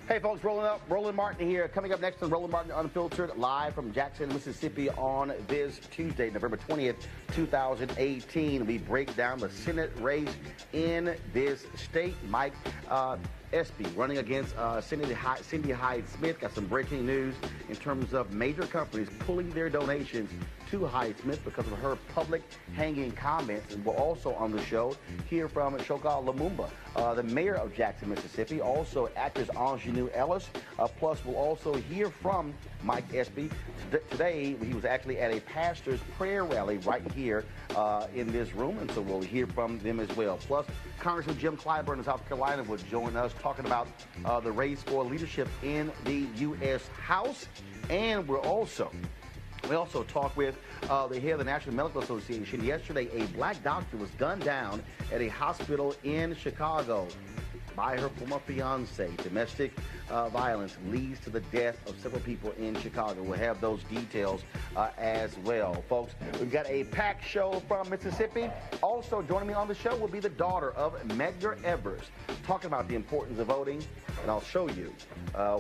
Hey folks, Roland Martin here. Coming up next on Roland Martin Unfiltered, live from Jackson, Mississippi on this Tuesday, November 20th, 2018. We break down the Senate race in this state. Mike Espy running against Cindy Hyde-Smith. Got some breaking news in terms of major companies pulling their donations to Hyde-Smith because of her public hanging comments. And we'll also on the show hear from Mayor Lumumba, the mayor of Jackson, Mississippi. Also actress Aunjanue Ellis. Plus we'll also hear from Mike Espy. Today he was actually at a pastor's prayer rally right here in this room, and so we'll hear from them as well. Plus Congressman Jim Clyburn of South Carolina will join us talking about the race for leadership in the U.S. House. And we also talk with the head of the National Medical Association. Yesterday, a black doctor was gunned down at a hospital in Chicago by her former fiance. Domestic violence leads to the death of several people in Chicago. We'll have those details as well. Folks, we've got a packed show from Mississippi. Also joining me on the show will be the daughter of Medgar Evers, talking about the importance of voting. And I'll show you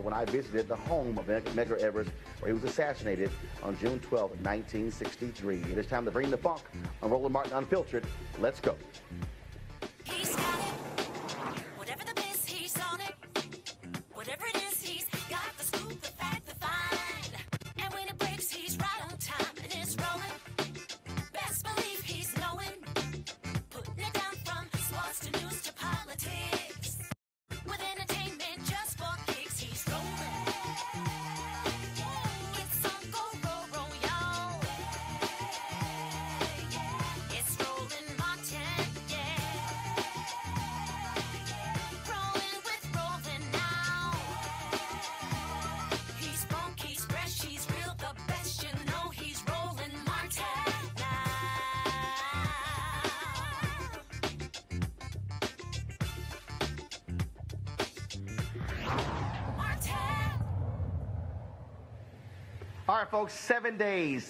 when I visited the home of Medgar Evers, where he was assassinated on June 12, 1963. It is time to bring the funk on Roland Martin Unfiltered. Let's go. He's got it. Whatever the miss, he's on it. Whatever it is, he's got the scoop, the fact, the find. And when it breaks, he's right on time and it's rolling. Best believe he's knowing. Putting it down from sports to news to politics. With entertainment just for kicks, he's rolling. It's on go, roll, y'all. It's Roland Martin, yeah. Rolling with Roland now. He's funky, he's fresh, he's real, the best, you know he's Roland Martin now. Martin. All right, folks, 7 days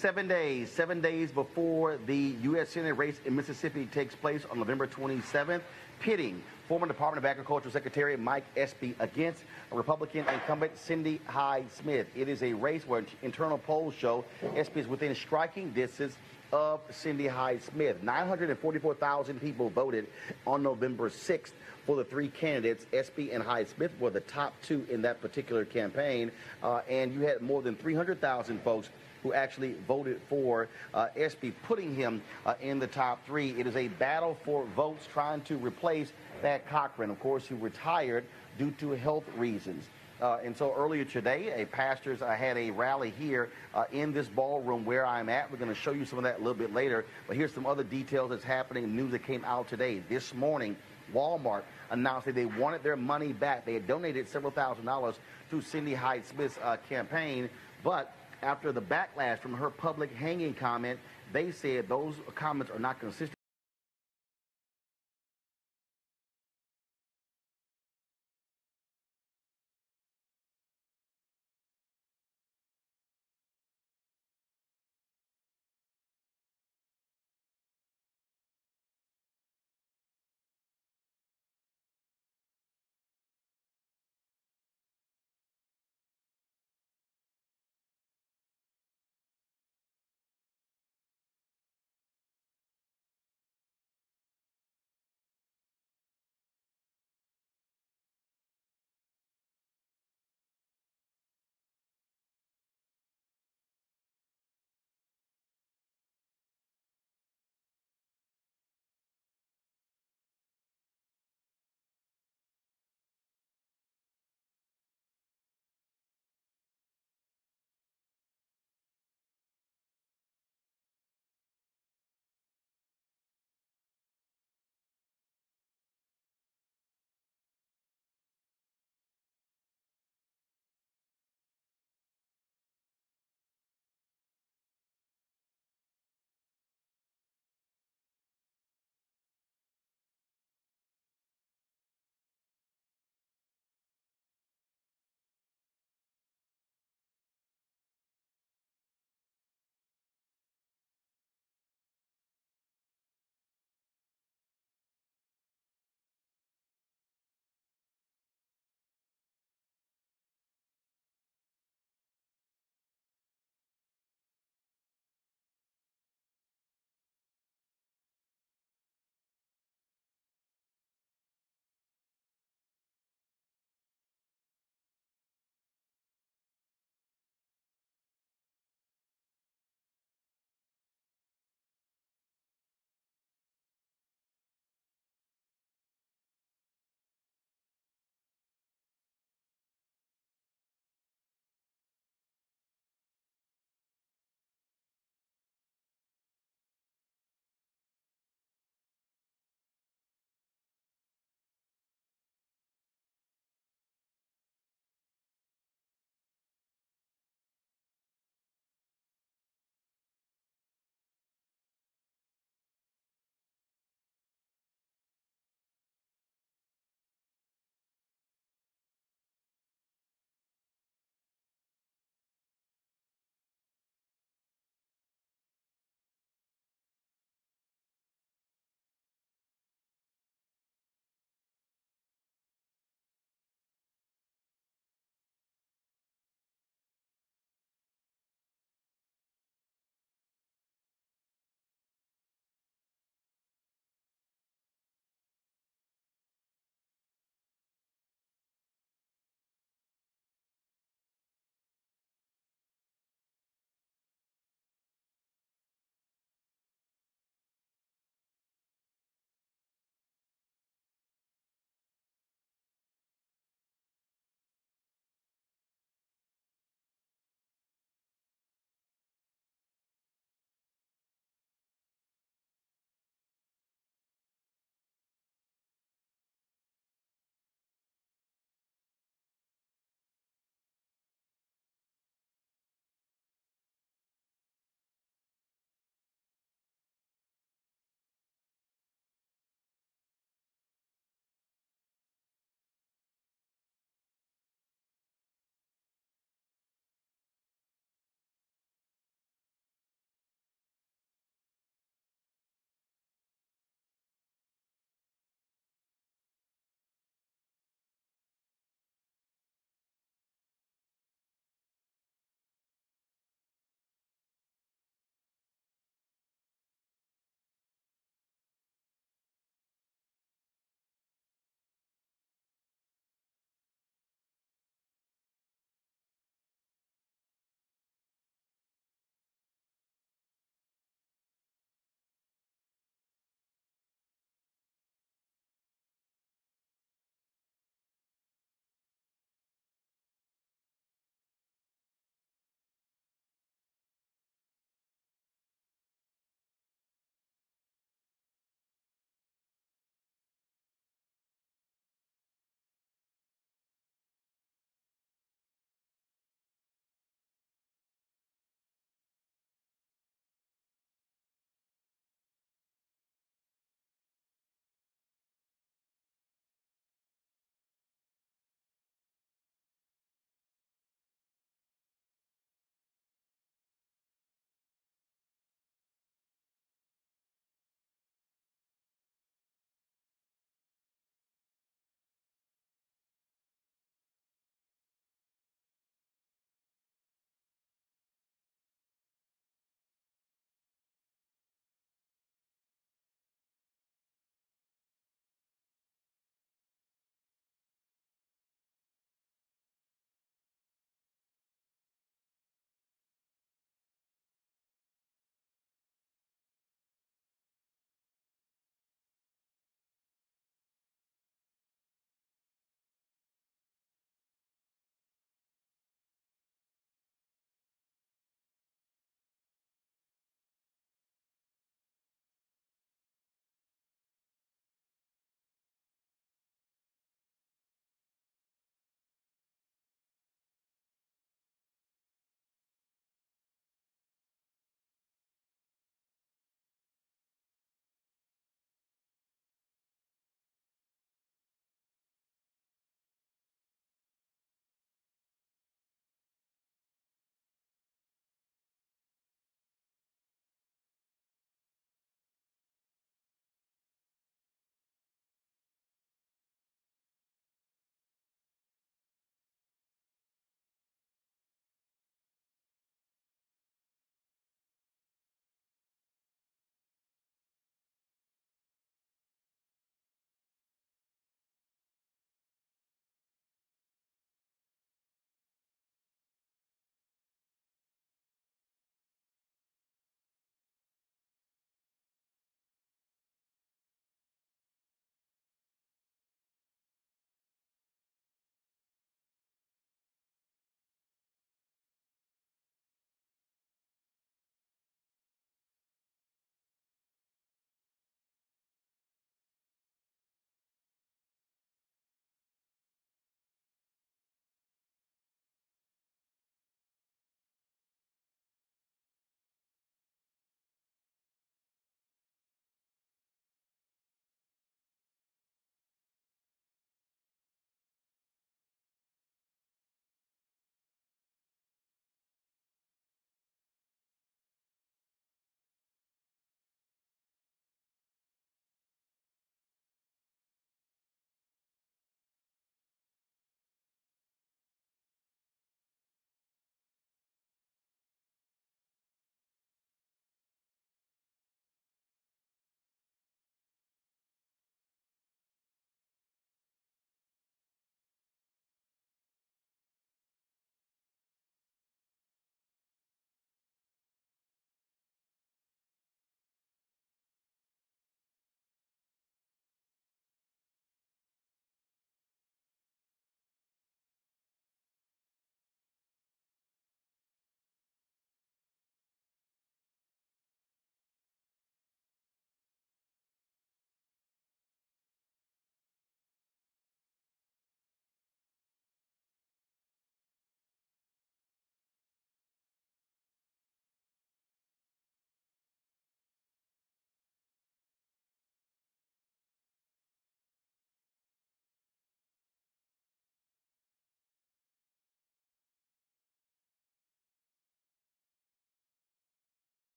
before the U.S. Senate race in Mississippi takes place on November 27th, pitting former Department of Agriculture Secretary Mike Espy against Republican incumbent Cindy Hyde-Smith. It is a race where internal polls show Espy is within striking distance of Cindy Hyde-Smith. 944,000 people voted on November 6th for the three candidates. Espy and Hyde-Smith were the top two in that particular campaign, and you had more than 300,000 folks who actually voted for Espy, putting him in the top three. It is a battle for votes trying to replace Thad Cochran, of course, who retired due to health reasons. And so earlier today, a pastors had a rally here in this ballroom where I'm at. We're going to show you some of that a little bit later. But here's some other details that's happening, news that came out today. This morning, Walmart announced that they wanted their money back. They had donated several $1,000s to Cindy Hyde-Smith's campaign. But after the backlash from her public hanging comment, they said those comments are not consistent.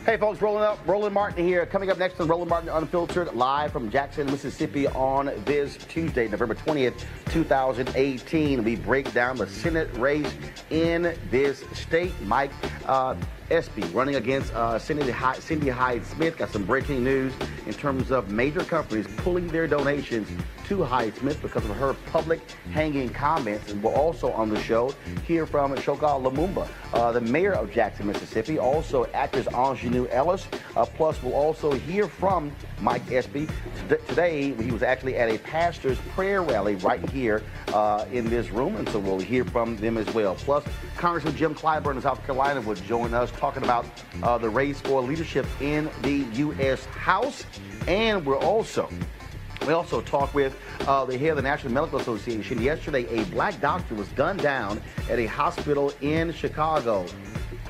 Hey folks, Roland Martin here. Coming up next on Roland Martin Unfiltered, live from Jackson, Mississippi on this Tuesday, November 20th, 2018. We break down the Senate race in this state. Mike Espy running against Cindy Hyde-Smith. Got some breaking news in terms of major companies pulling their donations to Hyde-Smith because of her public hanging comments. And we'll also on the show hear from Mayor Lumumba, the mayor of Jackson, Mississippi. Also actress Aunjanue Ellis. Plus we'll also hear from Mike Espy. Today he was actually at a pastor's prayer rally right here in this room, and so we'll hear from them as well. Plus Congressman Jim Clyburn of South Carolina will join us talking about the race for leadership in the U.S. House. And we also talk with the head of the National Medical Association. Yesterday, a black doctor was gunned down at a hospital in Chicago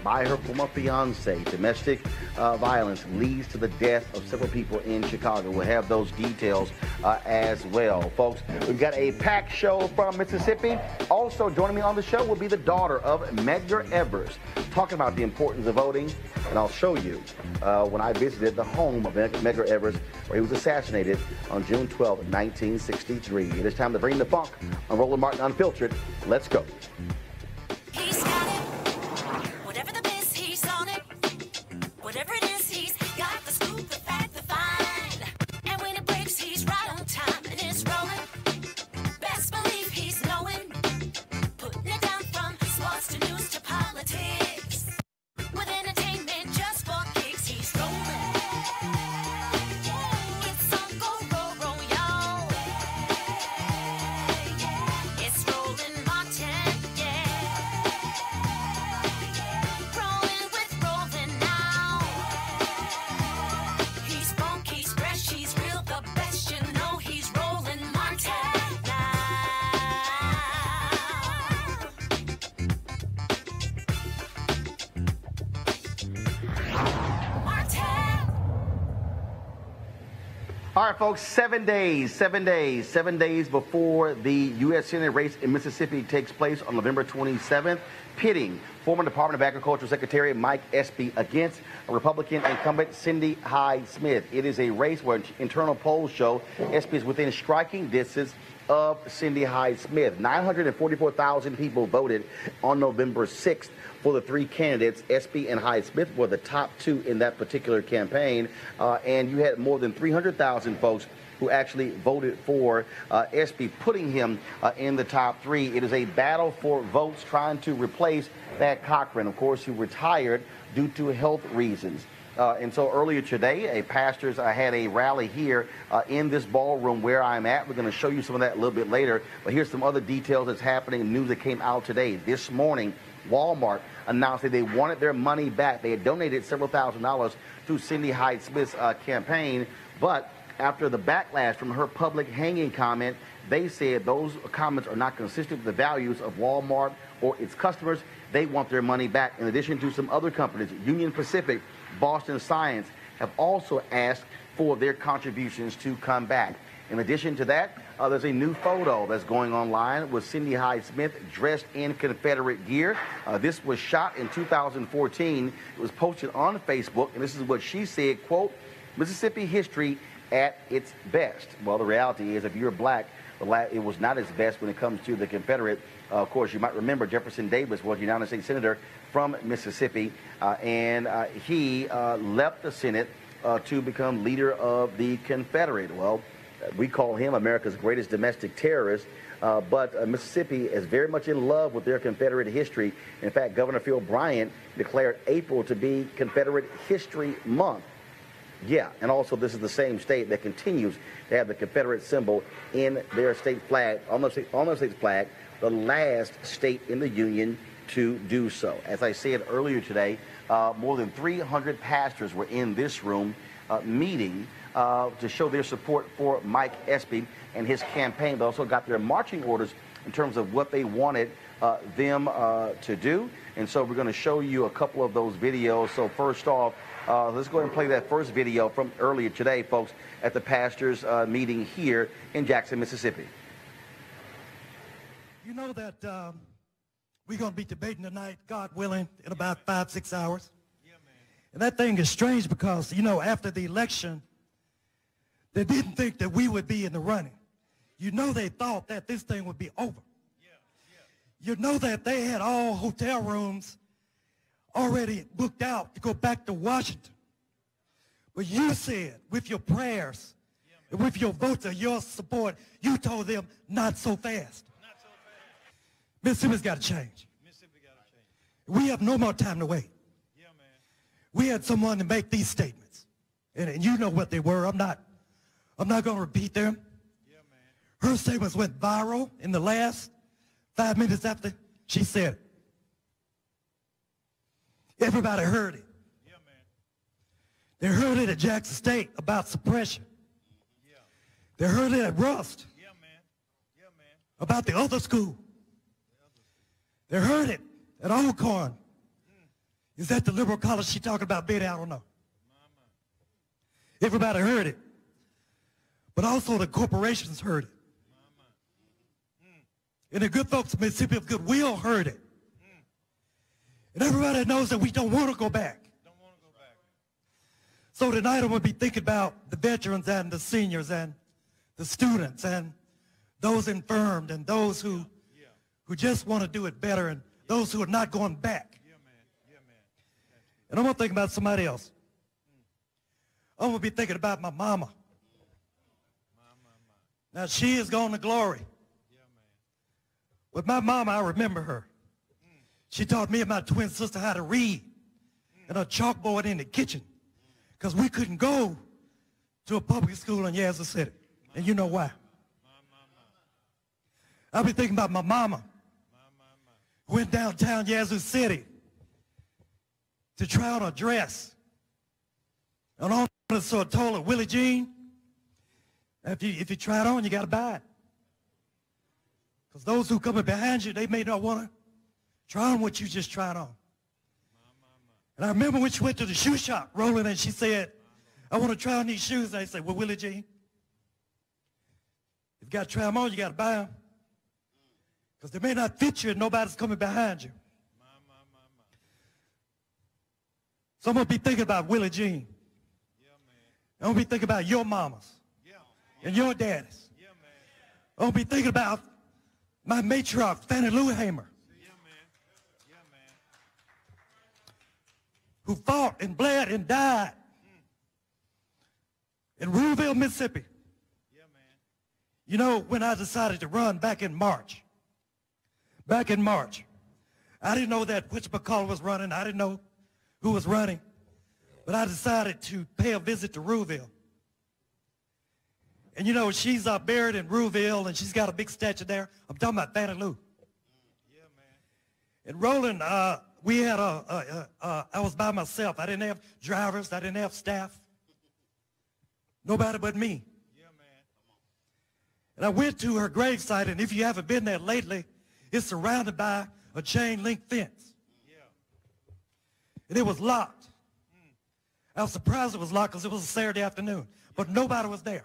by her former fiance. Domestic violence leads to the death of several people in Chicago. We'll have those details as well. Folks, we've got a packed show from Mississippi. Also joining me on the show will be the daughter of Medgar Evers, talking about the importance of voting. And I'll show you when I visited the home of Medgar Evers, where he was assassinated on June 12, 1963. It is time to bring the funk on Roland Martin Unfiltered. Let's go. He's got it. Whatever the biz, he's on it. Whatever it is, he's got the scoop, the fact, the find. And when it breaks, he's right on time and it's rolling. Best believe he's knowing. Putting it down from sports to news to politics. With entertainment just for kicks, he's rolling. It's on go, roll, y'all. It's Roland Martin, yeah. Rolling with Roland now. He's funk, he's fresh, he's real, the best, you know he's Roland Martin now. Martin. All right, folks, 7 days before the U.S. Senate race in Mississippi takes place on November 27th, pitting former Department of Agriculture Secretary Mike Espy against a Republican incumbent Cindy Hyde-Smith. It is a race where internal polls show Espy is within striking distance of Cindy Hyde-Smith. 944,000 people voted on November 6th for the three candidates. Espy and Hyde-Smith were the top two in that particular campaign, and you had more than 300,000 folks who actually voted for Espy, putting him in the top three. It is a battle for votes trying to replace Thad Cochran, of course, who retired due to health reasons. And so earlier today, pastors had a rally here in this ballroom where I'm at. We're going to show you some of that a little bit later. But here's some other details that's happening, news that came out today. This morning, Walmart announced that they wanted their money back. They had donated several $1,000s to Cindy Hyde-Smith's campaign. But after the backlash from her public hanging comment, they said those comments are not consistent with the values of Walmart or its customers. They want their money back, in addition to some other companies. Union Pacific, Boston Science have also asked for their contributions to come back. In addition to that, there's a new photo that's going online with Cindy Hyde-Smith dressed in Confederate gear. This was shot in 2014. It was posted on Facebook, and this is what she said, quote, "Mississippi history at its best." Well, the reality is, if you're black, it was not its best when it comes to the Confederate. Of course, you might remember Jefferson Davis was a United States Senator from Mississippi, and he left the Senate to become leader of the Confederate. Well, we call him America's greatest domestic terrorist, but Mississippi is very much in love with their Confederate history. In fact, Governor Phil Bryant declared April to be Confederate History Month. Yeah, and also this is the same state that continues to have the Confederate symbol in their state flag, on the state's flag, the last state in the Union to do so. As I said earlier today, more than 300 pastors were in this room meeting to show their support for Mike Espy and his campaign. They also got their marching orders in terms of what they wanted them to do. And so we're going to show you a couple of those videos. So first off, let's go ahead and play that first video from earlier today, folks, at the pastors' meeting here in Jackson, Mississippi. You know that we're going to be debating tonight, God willing, in about 5-6 hours. Yeah, man. And that thing is strange because, you know, after the election, they didn't think that we would be in the running. You know, they thought that this thing would be over. You know that they had all hotel rooms already booked out to go back to Washington. But you said, with your prayers, and with your votes and your support, you told them not so fast. Not so fast. Mississippi's got to change. Mississippi got to change. We have no more time to wait. Yeah, man. We had someone to make these statements, and you know what they were. I'm not going to repeat them. Yeah, man. Her statements went viral in the last 5 minutes after she said it. Everybody heard it. Yeah, man. They heard it at Jackson State about suppression. Yeah. They heard it at Rust. Yeah, man. Yeah, man. About the other school. They heard it at Alcorn. Is that the liberal college she talking about, Betty? I don't know. Everybody heard it. But also the corporations heard it. And the good folks of Mississippi of Goodwill heard it. And everybody knows that we don't want to go back. So tonight I'm going to be thinking about the veterans and the seniors and the students and those infirmed and those who just want to do it better and those who are not going back. And I'm going to think about somebody else. I'm going to be thinking about my mama. Now, she is gone to glory. But my mama, I remember her. She taught me and my twin sister how to read and a chalkboard in the kitchen because we couldn't go to a public school in Yazoo City. And you know why. I'll be thinking about my mama who went downtown Yazoo City to try on a dress. And on so I told her, Willie Jean, if you try it on, you got to buy it. Because those who coming behind you, they may not want to try on what you just tried on. And I remember when she went to the shoe shop, Roland, and she said, I want to try on these shoes. And I said, well, Willie Jean, if you got to try them on, you got to buy them. Because they may not fit you and nobody's coming behind you. So I'm going to be thinking about Willie Jean. I'm going to be thinking about your mamas and your daddies. I'm going to be thinking about my matriarch, Fannie Lou Hamer, who fought and bled and died in Ruleville, Mississippi. You know, when I decided to run back in March, I didn't know that whatchamacallit was running. I didn't know who was running. But I decided to pay a visit to Ruleville. And you know, she's buried in Ruleville, and she's got a big statue there. I'm talking about Fannie Lou. And Roland, we had I was by myself. I didn't have drivers. I didn't have staff. Nobody but me. And I went to her gravesite, and if you haven't been there lately, it's surrounded by a chain link fence. And it was locked. I was surprised it was locked because it was a Saturday afternoon, but nobody was there.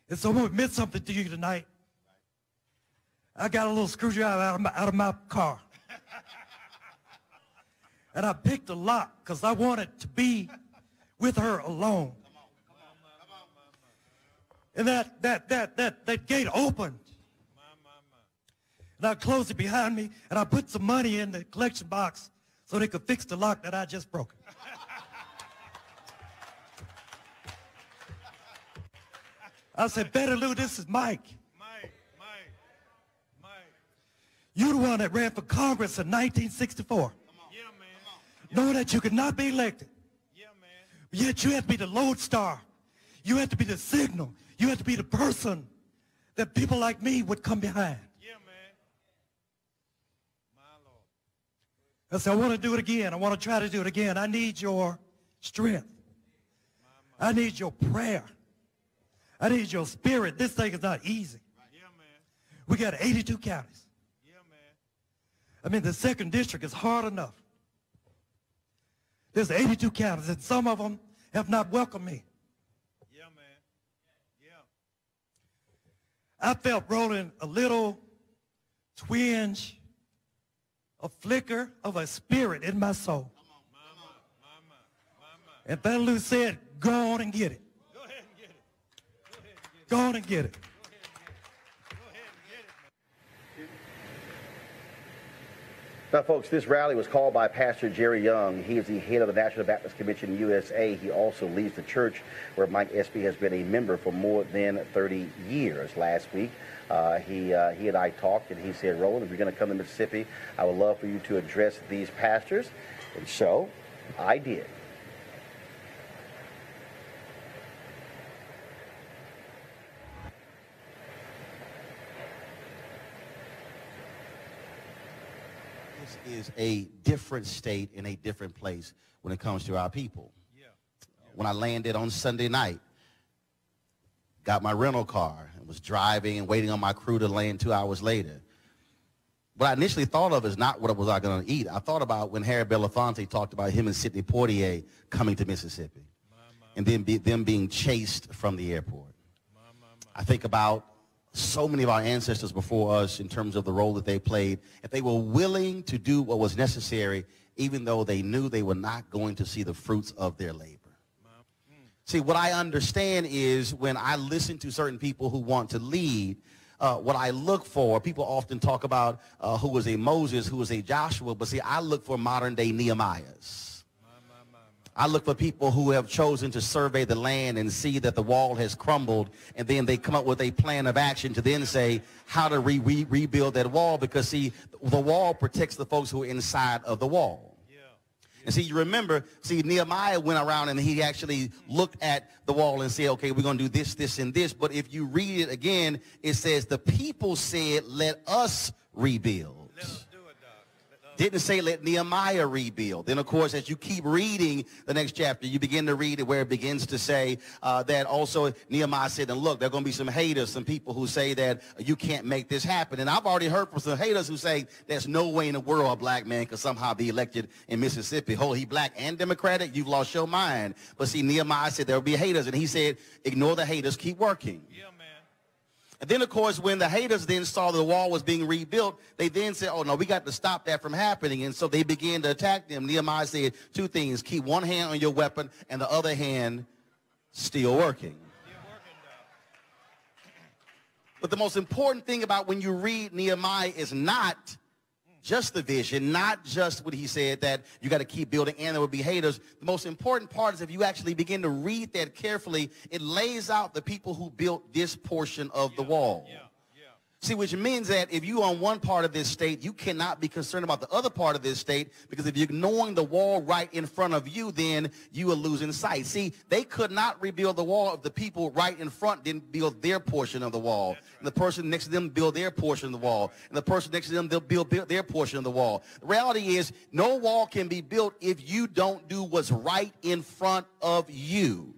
And so I'm going to admit something to you tonight. I got a little screwdriver out of my car. And I picked a lock because I wanted to be with her alone. And that gate opened. And I closed it behind me, and I put some money in the collection box so they could fix the lock that I just broke. I said, Fannie Lou, this is Mike. Mike. You're the one that ran for Congress in 1964. Knowing that you could not be elected. But yet you had to be the lodestar. You had to be the signal. You had to be the person that people like me would come behind. I said, I want to do it again. I want to try to do it again. I need your strength. I need your prayer. I need your spirit. This thing is not easy. We got 82 counties. I mean, the second district is hard enough. There's 82 counties, and some of them have not welcomed me. I felt, Roland, a little twinge, a flicker of a spirit in my soul. And Fannie Lou said, go on and get it. Go on and get it. Now, folks, this rally was called by Pastor Jerry Young. He is the head of the National Baptist Convention USA. He also leads the church where Mike Espy has been a member for more than 30 years. Last week, he and I talked, and he said, Roland, if you're going to come to Mississippi, I would love for you to address these pastors. And so I did. Is a different state in a different place when it comes to our people. When I landed on Sunday night, got my rental car and was driving and waiting on my crew to land 2 hours later. What I initially thought of is not what was I going to eat. I thought about when Harry Belafonte talked about him and Sidney Poitier coming to Mississippi. and then them being chased from the airport. I think about so many of our ancestors before us in terms of the role that they played. If they were willing to do what was necessary, even though they knew they were not going to see the fruits of their labor. See, what I understand is when I listen to certain people who want to lead, what I look for, people often talk about who was a Moses, who was a Joshua, but see, I look for modern-day Nehemiahs. I look for people who have chosen to survey the land and see that the wall has crumbled, and then they come up with a plan of action to then say how to rebuild that wall, because, see, the wall protects the folks who are inside of the wall. And see, you remember, see, Nehemiah went around and he actually looked at the wall and said, okay, we're going to do this, this, and this. But if you read it again, it says the people said, let us rebuild. Let us do it, Doc. Didn't say let Nehemiah rebuild. Then, of course, as you keep reading the next chapter, you begin to read it where it begins to say that also Nehemiah said, and look, there are going to be some haters, some people who say that you can't make this happen. And I've already heard from some haters who say there's no way in the world a black man could somehow be elected in Mississippi. Oh, he black and Democratic? You've lost your mind. But see, Nehemiah said there will be haters, and he said, ignore the haters, keep working. Yeah. And then, of course, when the haters then saw the wall was being rebuilt, they then said, oh, no, we got to stop that from happening. And so they began to attack them. Nehemiah said two things: keep one hand on your weapon and the other hand still working. But the most important thing about when you read Nehemiah is not just the vision, not just what he said that you got to keep building and there will be haters. The most important part is if you actually begin to read that carefully, it lays out the people who built this portion of the wall. See, which means that if you on one part of this state, you cannot be concerned about the other part of this state, because if you're ignoring the wall right in front of you, then you are losing sight. See, they could not rebuild the wall if the people right in front didn't build their portion of the wall. And the person next to them build their portion of the wall. And the person next to them, they'll build their portion of the wall. The reality is no wall can be built if you don't do what's right in front of you.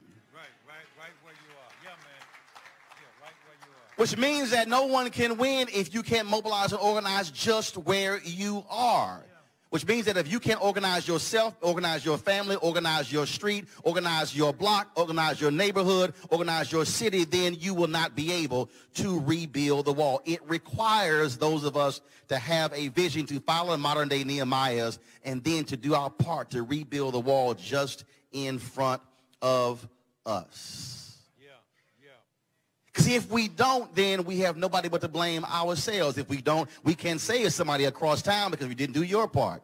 Which means that no one can win if you can't mobilize and organize just where you are. Which means that if you can't organize yourself, organize your family, organize your street, organize your block, organize your neighborhood, organize your city, then you will not be able to rebuild the wall. It requires those of us to have a vision, to follow modern day Nehemiahs, and then to do our part to rebuild the wall just in front of us. See, if we don't, then we have nobody but to blame ourselves. If we don't, we can't say it's somebody across town because we didn't do your part.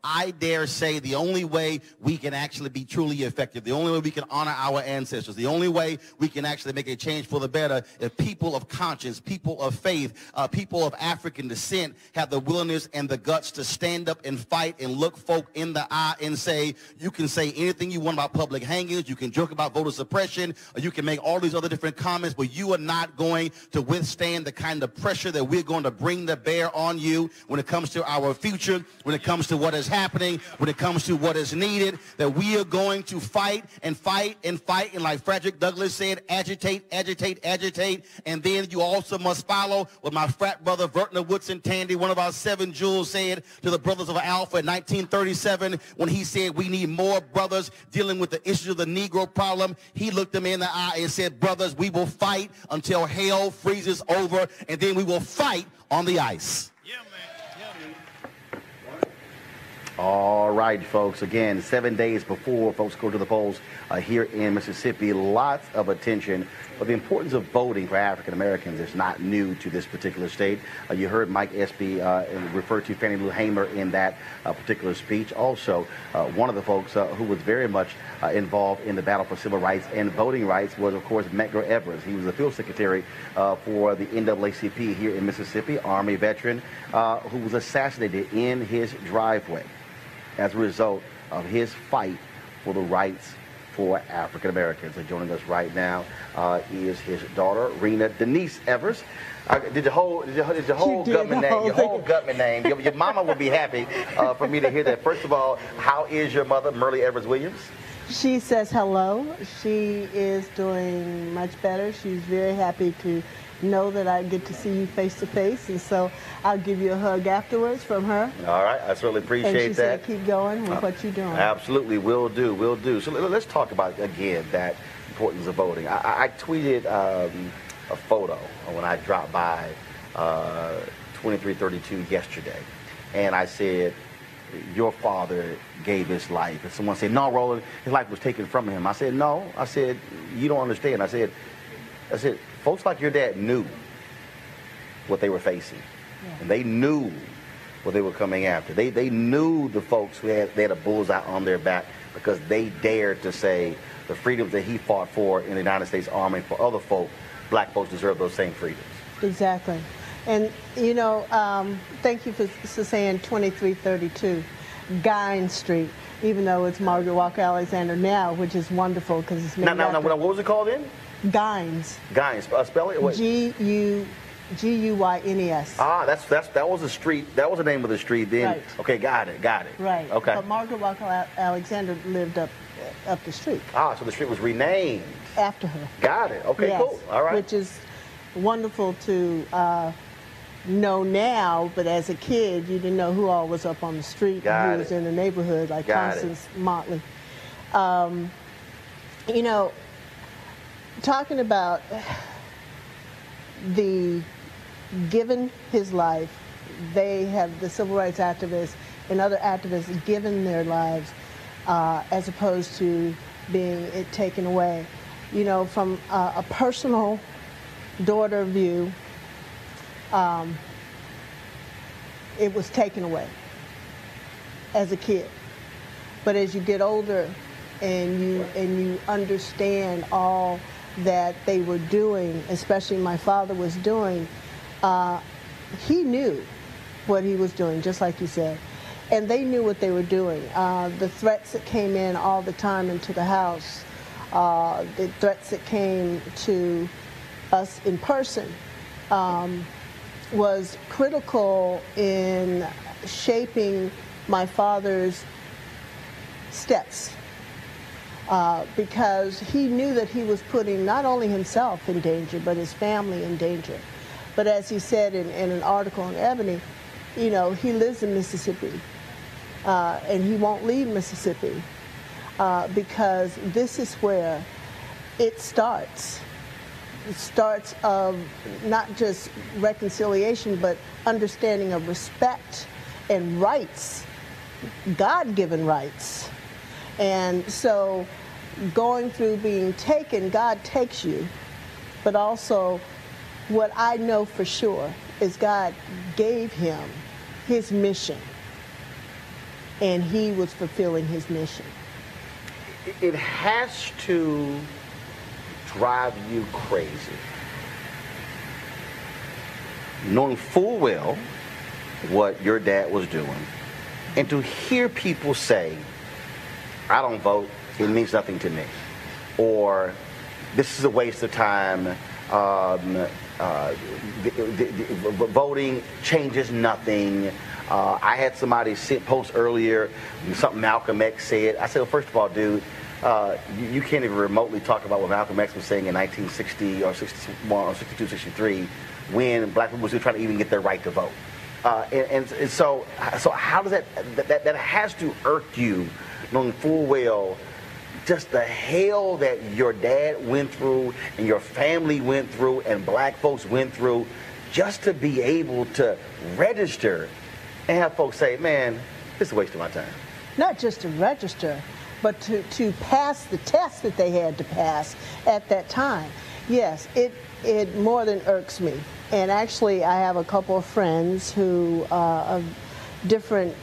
I dare say the only way we can actually be truly effective, the only way we can honor our ancestors, the only way we can actually make a change for the better, if people of conscience, people of faith, people of African descent have the willingness and the guts to stand up and fight and look folk in the eye and say, you can say anything you want about public hangings, you can joke about voter suppression, or you can make all these other different comments, but you are not going to withstand the kind of pressure that we're going to bring to bear on you when it comes to our future, when it comes to what is happening, when it comes to what is needed, that we are going to fight and fight and fight, and like Frederick Douglass said, agitate, agitate, agitate, and then you also must follow what my frat brother Vertner Woodson Tandy, one of our 7 jewels, said to the Brothers of Alpha in 1937 when he said we need more brothers dealing with the issue of the Negro problem. He looked them in the eye and said, brothers, we will fight until hell freezes over, and then we will fight on the ice. All right, folks. Again, 7 days before folks go to the polls here in Mississippi, lots of attention. But the importance of voting for African Americans is not new to this particular state. You heard Mike Espy refer to Fannie Lou Hamer in that particular speech. Also, one of the folks who was very much involved in the battle for civil rights and voting rights was, of course, Medgar Evers. He was the field secretary for the NAACP here in Mississippi, Army veteran, who was assassinated in his driveway as a result of his fight for the rights for African Americans. And joining us right now is his daughter, Rena Denise Evers. Did your whole Gutman name? Your mama would be happy for me to hear that. First of all, how is your mother, Merle Evers Williams? She says hello. She is doing much better. She's very happy to know that I get to see you face to face, and so I'll give you a hug afterwards from her. All right, I certainly appreciate that. And she said, keep going with what you're doing. Absolutely, will do, will do. So let's talk about, again, that importance of voting. I tweeted a photo when I dropped by 2332 yesterday, and I said, your father gave his life. And someone said, no, Roland, his life was taken from him. I said, no. I said, you don't understand. I said, folks like your dad knew what they were facing. Yeah. And they knew what they were coming after. They knew the folks who they had a bullseye on their back because they dared to say the freedoms that he fought for in the United States Army for other folk, black folks deserve those same freedoms. Exactly. And, you know, thank you for saying 2332 Guine Street, even though it's Margaret Walker Alexander now, which is wonderful because it's named after... What was it called then? Guines. Guines. Spell it? What? G-U-Y-N-E-S. Ah, that was a street. That was the name of the street then. Right. Okay, got it. Right. Okay. But Margaret Walker Alexander lived up the street. Ah, so the street was renamed. After her. Got it. Okay, yes, cool. All right. Which is wonderful to know now, but as a kid, you didn't know who all was up on the street and who was in the neighborhood, like Constance Motley. You know, talking about the given his life, they have, the civil rights activists and other activists, given their lives as opposed to being it taken away. You know, from a personal daughter view, it was taken away as a kid. But as you get older and you understand all that they were doing, especially my father was doing, he knew what he was doing, just like you said. And they knew what they were doing. The threats that came in all the time into the house, the threats that came to us in person, was critical in shaping my father's steps. Because he knew that he was putting not only himself in danger, but his family in danger. But as he said in an article in Ebony, you know, he lives in Mississippi, and he won't leave Mississippi because this is where it starts. It starts of not just reconciliation, but understanding of respect and rights, God-given rights. And so going through being taken, God takes you, but also what I know for sure is God gave him his mission, and he was fulfilling his mission. It has to drive you crazy, knowing full well what your dad was doing, and to hear people say, I don't vote, it means nothing to me, or this is a waste of time, voting changes nothing. I had somebody post earlier something Malcolm X said. I said, well, first of all, dude, you can't even remotely talk about what Malcolm X was saying in 1960 or 61 or 62, 63, when black people were still trying to even get their right to vote. And so how does that has to irk you, knowing full well just the hell that your dad went through and your family went through and black folks went through just to be able to register and have folks say, man, this is a waste of my time. Not just to register, but to pass the test that they had to pass at that time. Yes, it more than irks me. And actually, I have a couple of friends who of different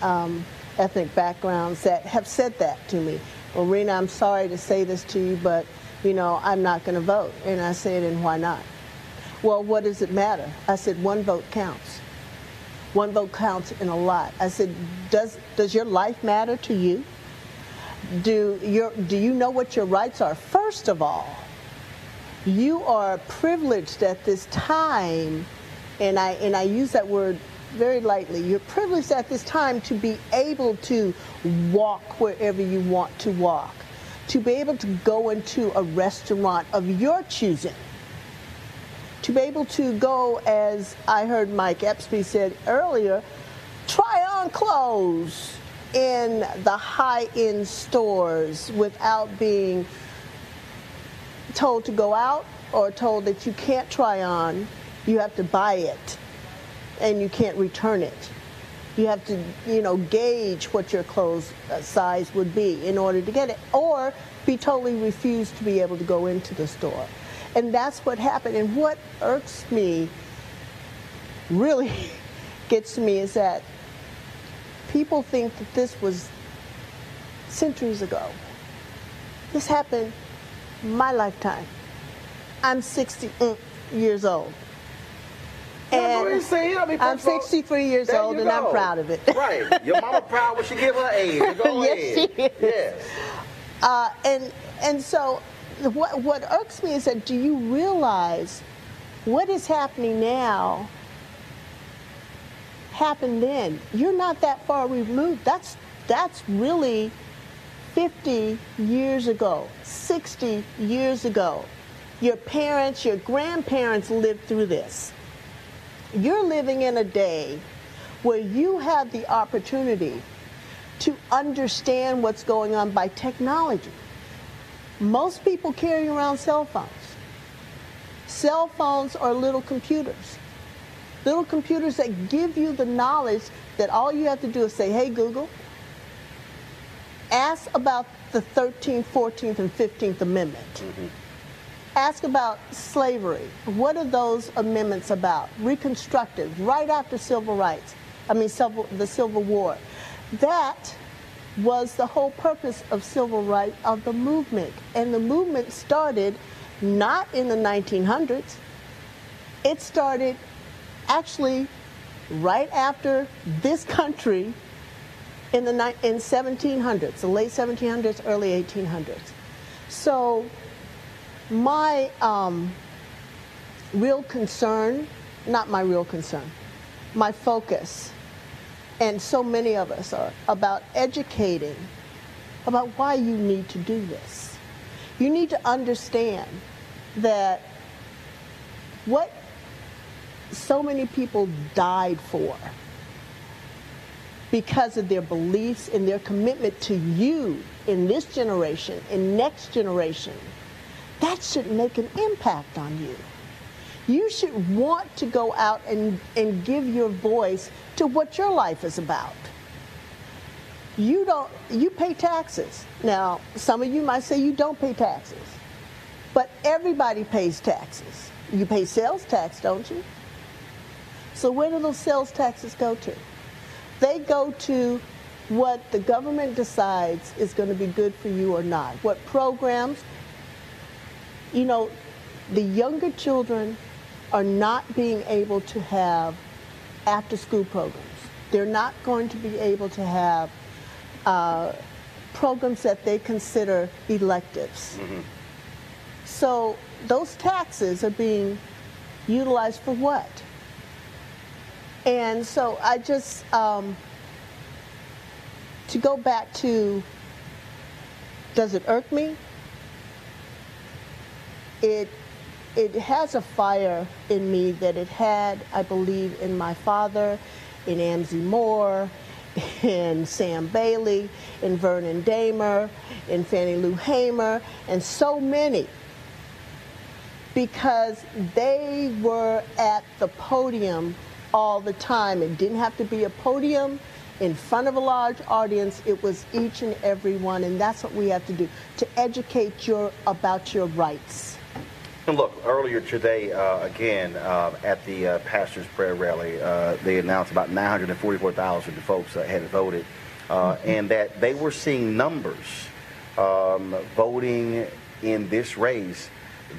ethnic backgrounds that have said that to me. Well, Rena, I'm sorry to say this to you, but, you know, I'm not going to vote. And I said, and why not? Well, what does it matter? I said, one vote counts. One vote counts in a lot. I said, does your life matter to you? Do you know what your rights are? First of all, you are privileged at this time, and I use that word very lightly. You're privileged at this time to be able to walk wherever you want to walk, to be able to go into a restaurant of your choosing, to be able to go, as I heard Mike Espy said earlier, try on clothes in the high-end stores without being told to go out or told that you can't try on. You have to buy it and you can't return it. You have to, gauge what your clothes size would be in order to get it, or be totally refused to be able to go into the store. And that's what happened. And what irks me, really gets to me, is that people think that this was centuries ago. This happened my lifetime. I'm 60 years old. And I'm 63 years old, and I'm proud of it. Right. Your mama proud when she give her age. Go yes, ahead. She is. Yes. And so what irks me is that, do you realize what is happening now happened then? You're not that far removed. That's really 50 years ago, 60 years ago. Your parents, your grandparents lived through this. You're living in a day where you have the opportunity to understand what's going on by technology. Most people carry around cell phones. Cell phones are little computers. Little computers that give you the knowledge that all you have to do is say, hey, Google, ask about the 13th, 14th, and 15th Amendment. Mm-hmm. Ask about slavery. What are those amendments about? Reconstructive, right after civil rights. The Civil War. That was the whole purpose of civil rights, of the movement. And the movement started not in the 1900s. It started actually right after this country in 1700s, the late 1700s, early 1800s. So my real concern, not my real concern, my focus, and so many of us are about educating about why you need to do this. You need to understand that what so many people died for because of their beliefs and their commitment to you in this generation, in next generation, that should make an impact on you. You should want to go out and give your voice to what your life is about. You pay taxes. Now, some of you might say you don't pay taxes, but everybody pays taxes. You pay sales tax, don't you? So where do those sales taxes go to? They go to what the government decides is going to be good for you or not. What programs. The younger children are not being able to have after-school programs. They're not going to be able to have programs that they consider electives. Mm-hmm. So those taxes are being utilized for what? And so I just, to go back to, does it irk me? It has a fire in me that it had, I believe, in my father, in Amzie Moore, in Sam Bailey, in Vernon Damer, in Fannie Lou Hamer, and so many, because they were at the podium all the time. It didn't have to be a podium in front of a large audience. It was each and every one, and that's what we have to do, to educate about your rights. And look, earlier today, again, at the Pastor's Prayer Rally, they announced about 944,000 folks had voted, and that they were seeing numbers voting in this race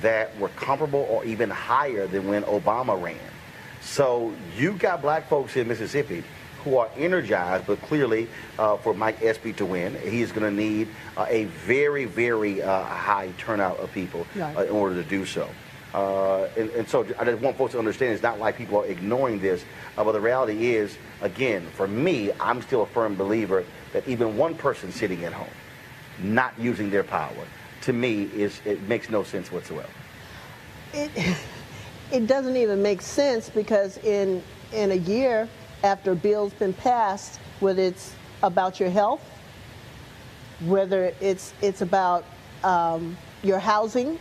that were comparable or even higher than when Obama ran. So you got black folks in Mississippi who are energized, but clearly for Mike Espy to win, he's going to need a very, very high turnout of people in order to do so. And so I just want folks to understand it's not like people are ignoring this, but the reality is, again, for me, I'm still a firm believer that even one person sitting at home, not using their power, to me, it makes no sense whatsoever. it doesn't even make sense because in a year after a bill's been passed, whether it's about your health, whether it's about your housing,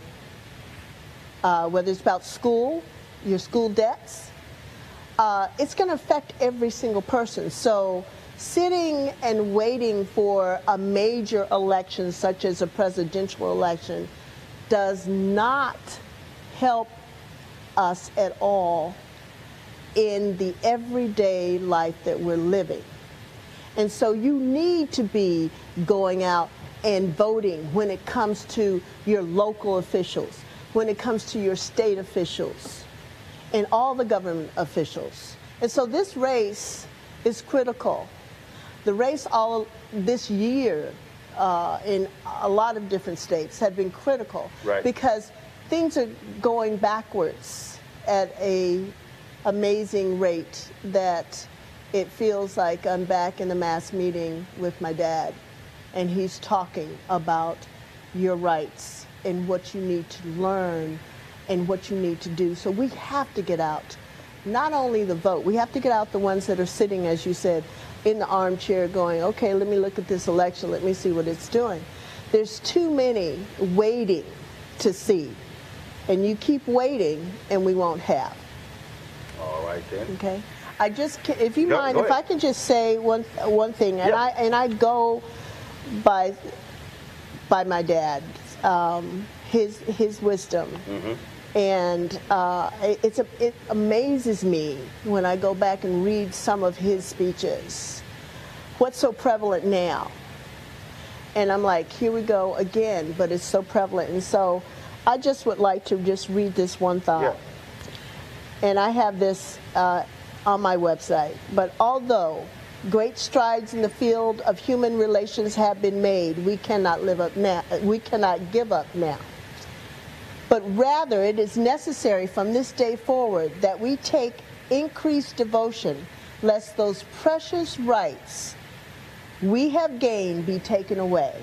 whether it's about school, your school debts, it's going to affect every single person. So sitting and waiting for a major election such as a presidential election does not help us at all in the everyday life that we're living. And so you need to be going out and voting when it comes to your local officials, when it comes to your state officials, and all the government officials. And so this race is critical. The race all this year in a lot of different states have been critical, right, because things are going backwards at an amazing rate that it feels like I'm back in a mass meeting with my dad, and he's talking about your rights and what you need to learn and what you need to do. So we have to get out, not only the vote, we have to get out the ones that are sitting, as you said, in the armchair going, okay, let me look at this election, let me see what it's doing. There's too many waiting to see, and you keep waiting and we won't have. All right, then. Okay. I just, if you mind, go if ahead. I can just say one thing, and Yeah. I go by my dad, his wisdom, and it amazes me when I go back and read some of his speeches. What's so prevalent now? And I'm like, here we go again, but it's so prevalent. And so I just would like to just read this one thought. Yeah. And I have this on my website. But although great strides in the field of human relations have been made, we cannot give up now. But rather, it is necessary from this day forward that we take increased devotion, lest those precious rights we have gained be taken away.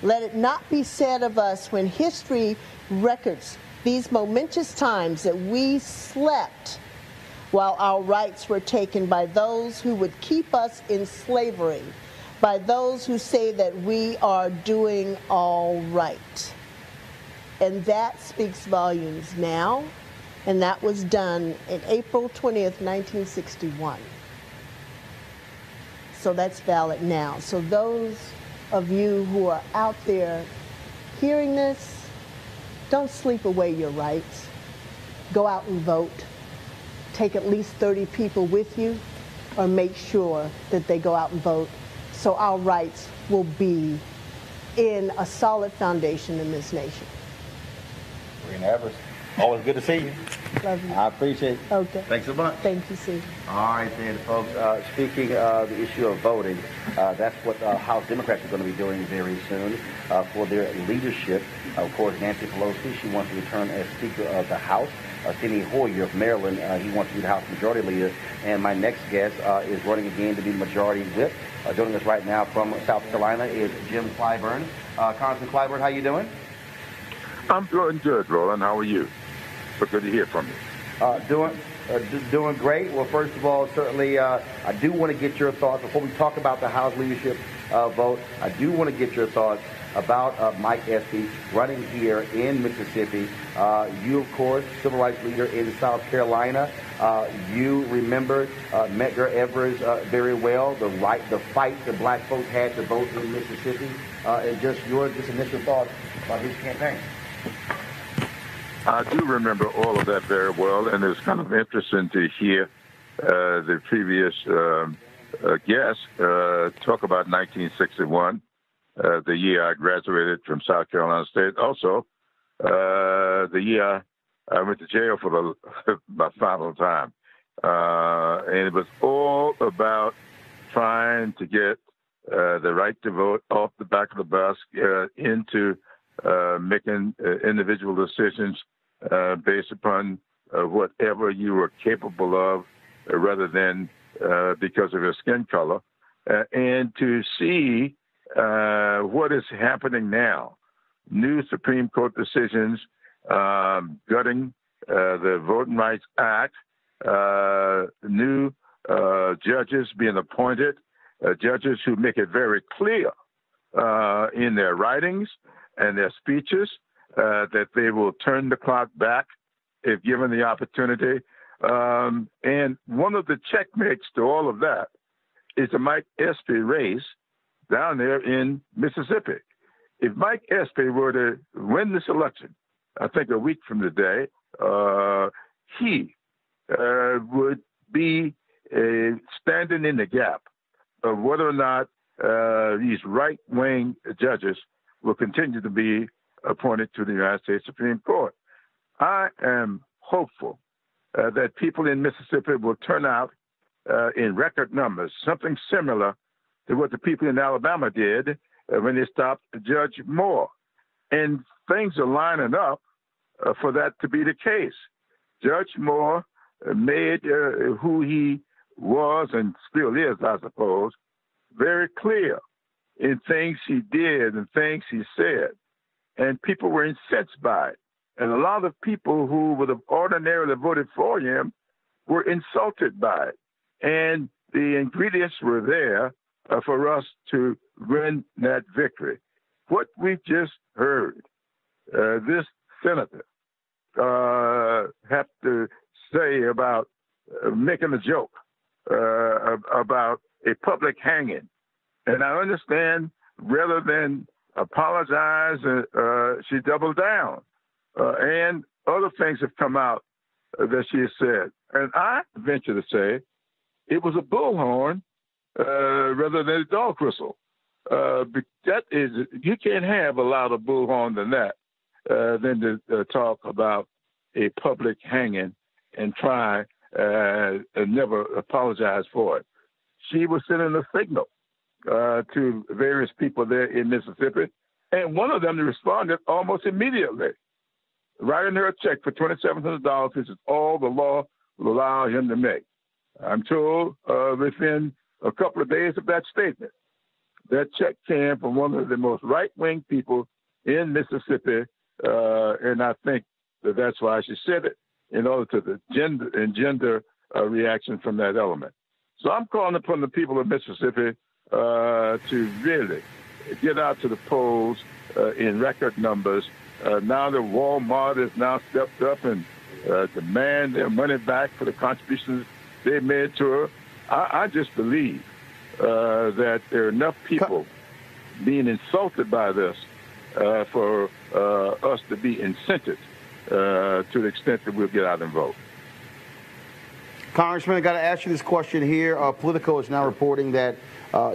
Let it not be said of us when history records these momentous times that we slept while our rights were taken by those who would keep us in slavery, by those who say that we are doing all right. And that speaks volumes now, and that was done in April 20th, 1961. So that's valid now. So those of you who are out there hearing this, don't sleep away your rights. Go out and vote. Take at least 30 people with you, or make sure that they go out and vote so our rights will be in a solid foundation in this nation. Medgar Evers, always good to see you. Love you. I appreciate it. Okay. Thanks so much. Thank you, Steve. All right, then, folks. Speaking of the issue of voting, that's what House Democrats are going to be doing very soon for their leadership. Of course, Nancy Pelosi, she wants to return as Speaker of the House. Steny Hoyer of Maryland, he wants to be the House Majority Leader. And my next guest is running again to be Majority Whip. Joining us right now from South Carolina is Jim Clyburn. Congressman Clyburn, how you doing? I'm doing good, Roland. How are you? So good to hear from you. Doing great. Well, first of all, certainly I do want to get your thoughts before we talk about the House leadership vote. I do want to get your thoughts about Mike Espy running here in Mississippi. You, of course, civil rights leader in South Carolina. You remember Medgar Evers very well, the fight the black folks had to vote in Mississippi, and just your initial thoughts about his campaign. I do remember all of that very well, and it's kind of interesting to hear the previous guest talk about 1961, the year I graduated from South Carolina State. Also, the year I went to jail for my final time. And it was all about trying to get the right to vote off the back of the bus into making individual decisions based upon whatever you were capable of, rather than because of your skin color. And to see what is happening now, new Supreme Court decisions gutting the Voting Rights Act, new judges being appointed, judges who make it very clear in their writings and their speeches that they will turn the clock back if given the opportunity. And one of the checkmates to all of that is the Mike Espy race down there in Mississippi. If Mike Espy were to win this election, I think a week from today, he would be standing in the gap of whether or not these right-wing judges will continue to be appointed to the United States Supreme Court. I am hopeful that people in Mississippi will turn out in record numbers, something similar to what the people in Alabama did when they stopped Judge Moore. And things are lining up for that to be the case. Judge Moore made who he was and still is, I suppose, very clear in things he did and things he said. And people were incensed by it. And a lot of people who would have ordinarily voted for him were insulted by it. And the ingredients were there for us to win that victory. What we just heard, this senator have to say about making a joke about a public hanging. And I understand rather than apologize, she doubled down. And other things have come out that she has said. And I venture to say it was a bullhorn rather than a dog whistle. That is, you can't have a louder bullhorn than that, than to talk about a public hanging and try and never apologize for it. She was sending a signal to various people there in Mississippi, and one of them responded almost immediately, writing her a check for $2,700, which is all the law will allow him to make. I'm told within a couple of days of that statement, that check came from one of the most right-wing people in Mississippi, and I think that's why she said it, in order to the gender reaction from that element. So I'm calling upon the people of Mississippi to really get out to the polls in record numbers. Now that Walmart has now stepped up and demand their money back for the contributions they made to her, I just believe that there are enough people being insulted by this for us to be incented to the extent that we'll get out and vote. Congressman, I got to ask you this question here. Politico is now reporting that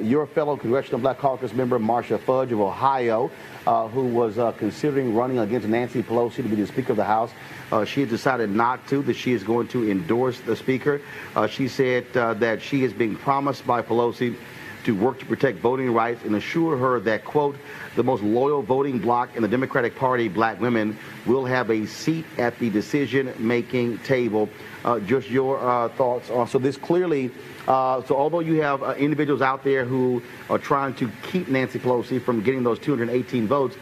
your fellow Congressional Black Caucus member, Marcia Fudge of Ohio, who was considering running against Nancy Pelosi to be the Speaker of the House, she has decided not to, that she is going to endorse the Speaker. She said that she is being promised by Pelosi to work to protect voting rights and assure her that, quote, the most loyal voting bloc in the Democratic Party, black women, will have a seat at the decision-making table. Just your thoughts on, so this clearly, so although you have individuals out there who are trying to keep Nancy Pelosi from getting those 218 votes,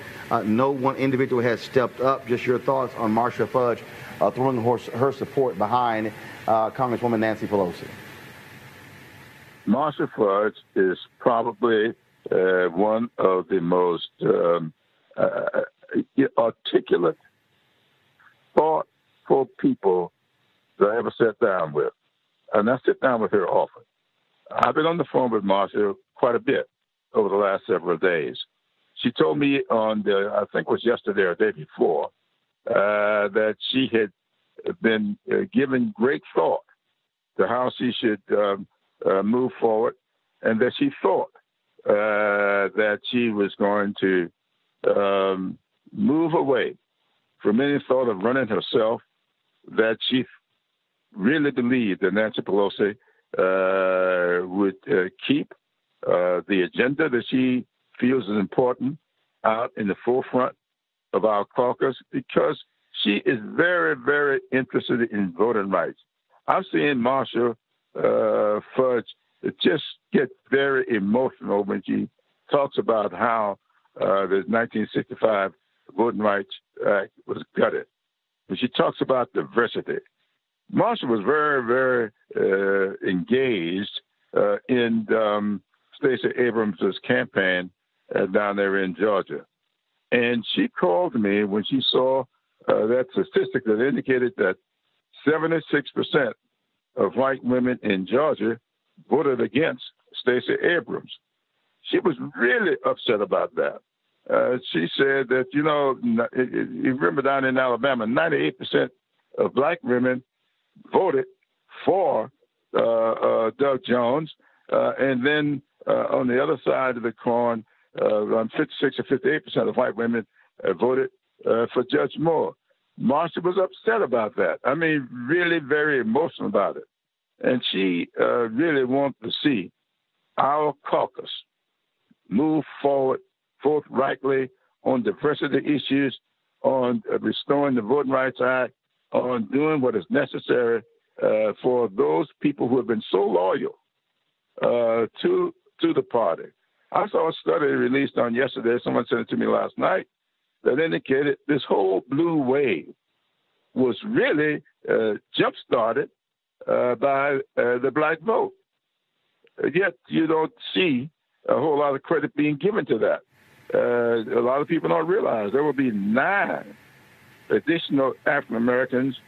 no one individual has stepped up. Just your thoughts on Marcia Fudge throwing her support behind Congresswoman Nancy Pelosi. Marcia Fudge is probably one of the most articulate, thoughtful people that I ever sat down with. And I sit down with her often. I've been on the phone with Marcia quite a bit over the last several days. She told me on I think it was yesterday or the day before, that she had been given great thought to how she should move forward, and that she thought that she was going to move away from any thought of running herself, that she really believed that Nancy Pelosi would keep the agenda that she feels is important out in the forefront of our caucus, because she is very, very interested in voting rights. I've seen Marcia Fudge just get very emotional when she talks about how the 1965 Voting Rights Act was gutted. when she talks about diversity. Marsha was very, very engaged in Stacey Abrams' campaign down there in Georgia. And she called me when she saw that statistic that indicated that 76% of white women in Georgia voted against Stacey Abrams. She was really upset about that. She said that, you remember down in Alabama, 98% of black women voted for Doug Jones. And then on the other side of the coin, around 56 or 58% of white women voted for Judge Moore. Marsha was upset about that. I mean, really very emotional about it. And she really wanted to see our caucus move forward forthrightly on diversity issues, on restoring the Voting Rights Act, on doing what is necessary for those people who have been so loyal to the party. I saw a study released on yesterday, someone sent it to me last night, that indicated this whole blue wave was really jump-started by the black vote. Yet you don't see a whole lot of credit being given to that. A lot of people don't realize there will be 9 additional African Americans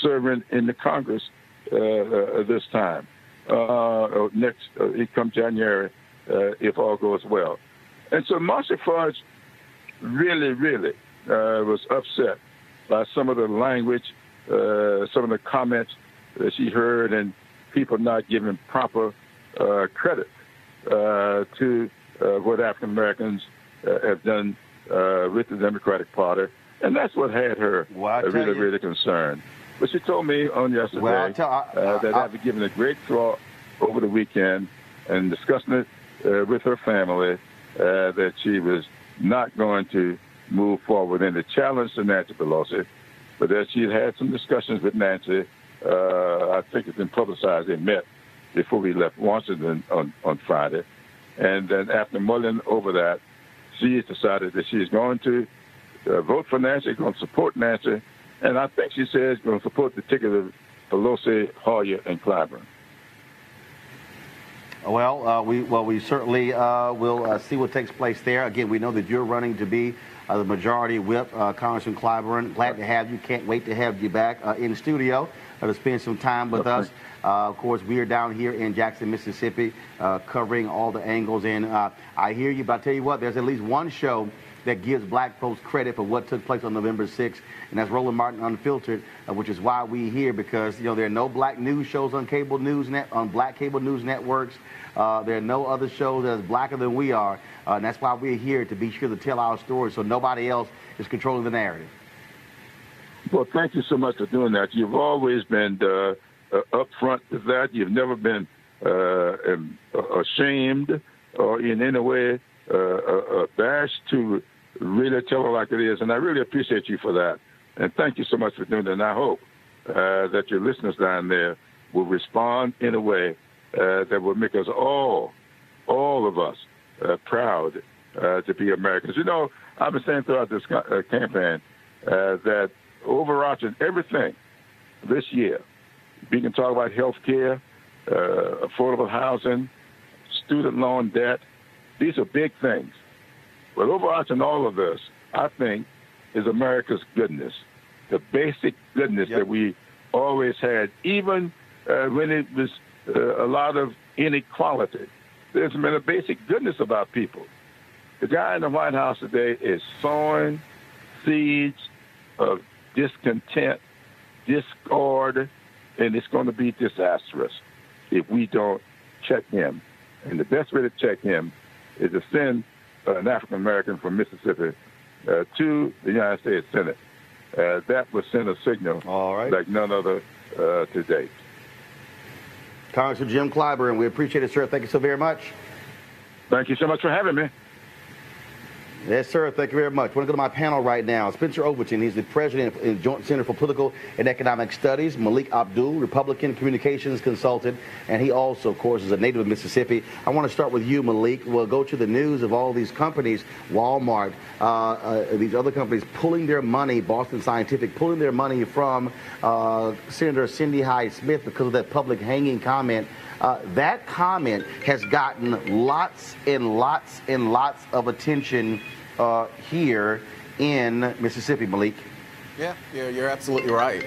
serving in the Congress this time. Come January, if all goes well. And so Marsha Fudge really, really was upset by some of the language, some of the comments that she heard, and people not giving proper credit to what African Americans have done with the Democratic Party. And that's what had her really concerned. But she told me on yesterday that after giving a great thought over the weekend and discussing it with her family, that she was not going to move forward in the challenge to Nancy Pelosi, but that she had some discussions with Nancy. I think it's been publicized. They met before we left Washington on Friday. And then after mulling over that, she decided that she's going to vote for Nancy, going to support Nancy, and I think she says going to support the ticket of Pelosi, Hoyer, and Clyburn. Well, we certainly will see what takes place there. Again, we know that you're running to be the majority whip, Congressman Clyburn. Glad to have you. Can't wait to have you back in studio to spend some time with us. Of course, we are down here in Jackson, Mississippi, covering all the angles. And I hear you, but I tell you what, there's at least one show that gives black folks credit for what took place on November 6th, and that's Roland Martin Unfiltered, which is why we're here, because there are no black news shows on black cable news networks. There are no other shows that's blacker than we are, and that's why we're here, to be sure to tell our story so nobody else is controlling the narrative. Well, thank you so much for doing that. You've always been upfront with that. You've never been ashamed or in any way abashed to really tell it like it is. And I really appreciate you for that. And thank you so much for doing that. And I hope that your listeners down there will respond in a way that will make us all of us, proud to be Americans. I've been saying throughout this campaign that overarching everything this year, we can talk about health care, affordable housing, student loan debt. These are big things. But overarching all of this, I think, is America's goodness, the basic goodness that we always had, even when it was a lot of inequality. There's been a basic goodness about people. The guy in the White House today is sowing seeds of discontent, discord, and it's going to be disastrous if we don't check him. And the best way to check him is to send an African-American from Mississippi to the United States Senate. That would send a signal like none other to date. Congressman Jim Clyburn, we appreciate it, sir. Thank you so very much. Thank you so much for having me. Yes, sir. Thank you very much. I want to go to my panel right now. Spencer Overton, he's the president of the Joint Center for Political and Economic Studies. Malik Abdul, Republican communications consultant, and he also, of course, is a native of Mississippi. I want to start with you, Malik. We'll go to the news of all these companies, Walmart, these other companies pulling their money, Boston Scientific, pulling their money from Senator Cindy Hyde-Smith because of that public hanging comment. That comment has gotten lots and lots and lots of attention here in Mississippi, Malik. Yeah, you're absolutely right.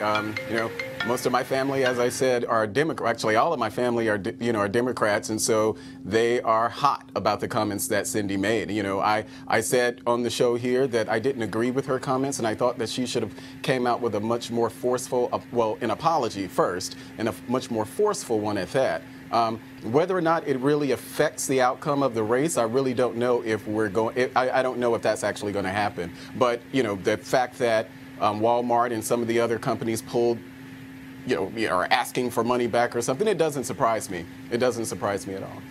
You know, most of my family, as I said, are Democrats. Actually, all of my family are, are Democrats, and so they are hot about the comments that Cindy made. You know, I said on the show here that I didn't agree with her comments, and I thought that she should have came out with a much more forceful, well, an apology first, and a much more forceful one at that. Whether or not it really affects the outcome of the race, I really don't know if we're going. I don't know if that's actually going to happen. But you know, the fact that Walmart and some of the other companies pulled, are asking for money back or something, it doesn't surprise me. It doesn't surprise me at all.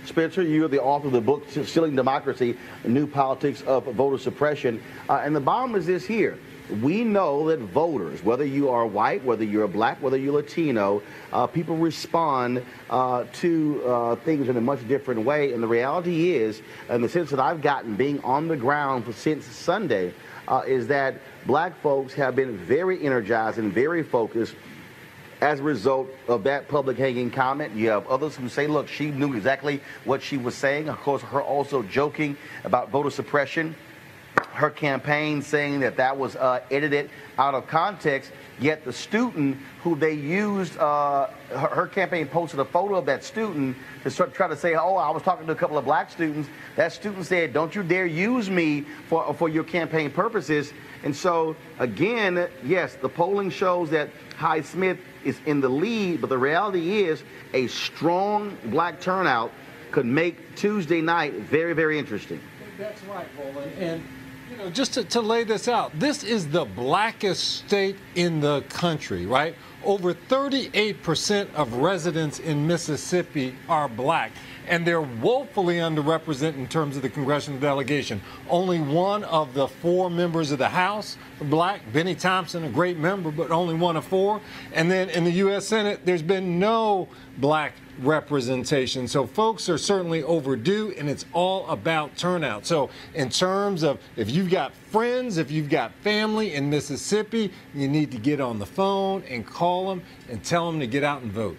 Spencer, you are the author of the book "Stealing Democracy: New Politics of Voter Suppression," and the bottom is this here. We know that voters, whether you are white, whether you're black, whether you're Latino, people respond to things in a much different way. And the reality is, in the sense that I've gotten being on the ground since Sunday, is that black folks have been very energized and very focused as a result of that public hanging comment. You have others who say, look, she knew exactly what she was saying. Of course, her also joking about voter suppression. Her campaign saying that that was edited out of context, yet the student who they used, her campaign posted a photo of that student to try to say, oh, I was talking to a couple of black students. That student said, don't you dare use me for your campaign purposes. And so, again, yes, the polling shows that Hyde-Smith is in the lead, but the reality is a strong black turnout could make Tuesday night very, very interesting. That's right, Roland. And just to lay this out, this is the blackest state in the country, right? Over 38% of residents in Mississippi are black, and they're woefully underrepresented in terms of the congressional delegation. Only one of the 4 members of the House are black. Benny Thompson, a great member, but only one of 4. And then in the U.S. Senate, there's been no black representation. So folks are certainly overdue, and it's all about turnout. So in terms of if you've got friends, if you've got family in Mississippi, you need to get on the phone and call them and tell them to get out and vote.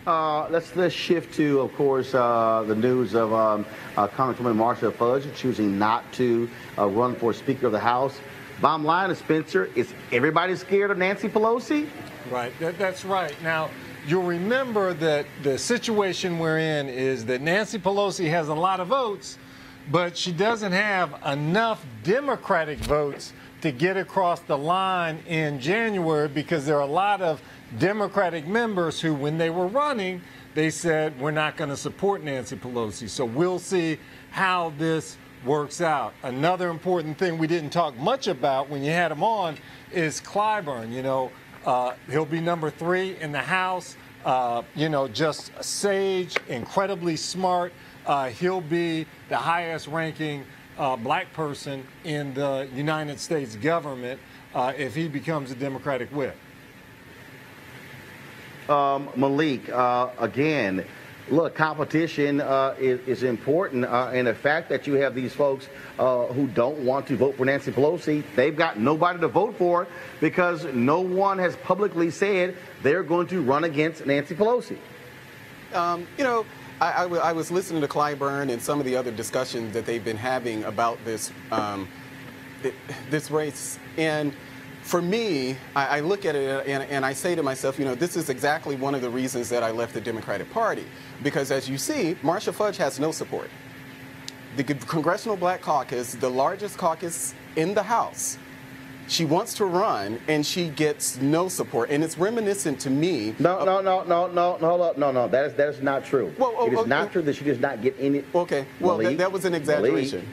Let's shift to, of course, the news of Congresswoman Marsha Fudge choosing not to run for Speaker of the House. Bottom line is, Spencer, is everybody scared of Nancy Pelosi? Right. That's right. Now, you'll remember that the situation we're in is that Nancy Pelosi has a lot of votes, but she doesn't have enough Democratic votes to get across the line in January, because there are a lot of Democratic members who, when they were running, they said, we're not going to support Nancy Pelosi. So we'll see how this works out. Another important thing we didn't talk much about when you had him on is Clyburn. He'll be number 3 in the House. Just sage, incredibly smart. He'll be the highest ranking black person in the United States government if he becomes a Democratic whip. Malik, again, look, competition is important, and the fact that you have these folks who don't want to vote for Nancy Pelosi, they've got nobody to vote for because no one has publicly said they're going to run against Nancy Pelosi. I was listening to Clyburn and some of the other discussions that they've been having about this this race, and for me, I look at it and I say to myself, this is exactly one of the reasons that I left the Democratic Party. Because as you see, Marsha Fudge has no support. The Congressional Black Caucus, the largest caucus in the House, she wants to run and she gets no support. And it's reminiscent to me. No, hold up. No, that is not true. Well, it is not true that she does not get any. Okay, well, Malik, that was an exaggeration.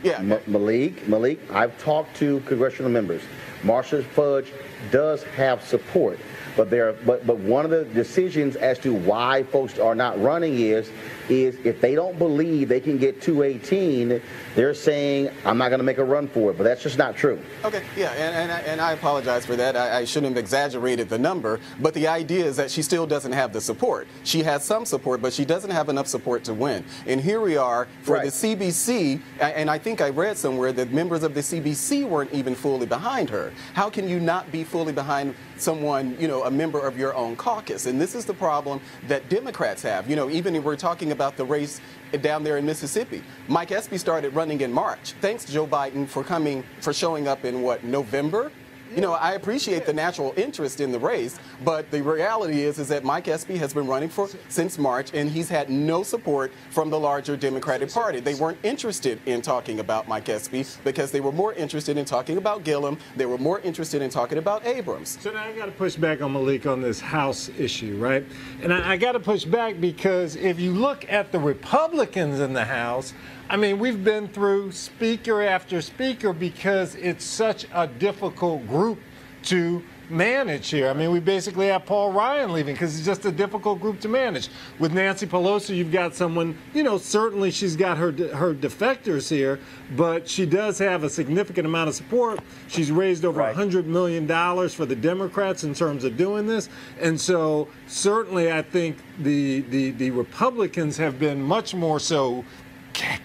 Yeah. Malik, I've talked to congressional members. Marsha Fudge does have support. But one of the decisions as to why folks are not running is if they don't believe they can get 218, they're saying, I'm not going to make a run for it. But that's just not true. Okay, yeah, and I apologize for that. I shouldn't have exaggerated the number. But the idea is that she still doesn't have the support. She has some support, but she doesn't have enough support to win. And here we are for the CBC, and I think I read somewhere that members of the CBC weren't even fully behind her. How can you not be fully behind someone, you know, a member of your own caucus? And this is the problem that Democrats have. You know, even if we're talking about the race down there in Mississippi, Mike Espy started running in March. Thanks, Joe Biden, for showing up in what, November? You know, I appreciate the natural interest in the race, but the reality is that Mike Espy has been running since March, and he's had no support from the larger Democratic Party. They weren't interested in talking about Mike Espy because they were more interested in talking about Gillum. They were more interested in talking about Abrams. So now I got to push back on Malik on this House issue, right? And I got to push back because if you look at the Republicans in the House, I mean, we've been through speaker after speaker because it's such a difficult group to manage here. I mean, we basically have Paul Ryan leaving because it's just a difficult group to manage. With Nancy Pelosi, you've got someone, you know, certainly she's got her defectors here, but she does have a significant amount of support. She's raised over $100 million for the Democrats in terms of doing this. And so certainly I think the Republicans have been much more so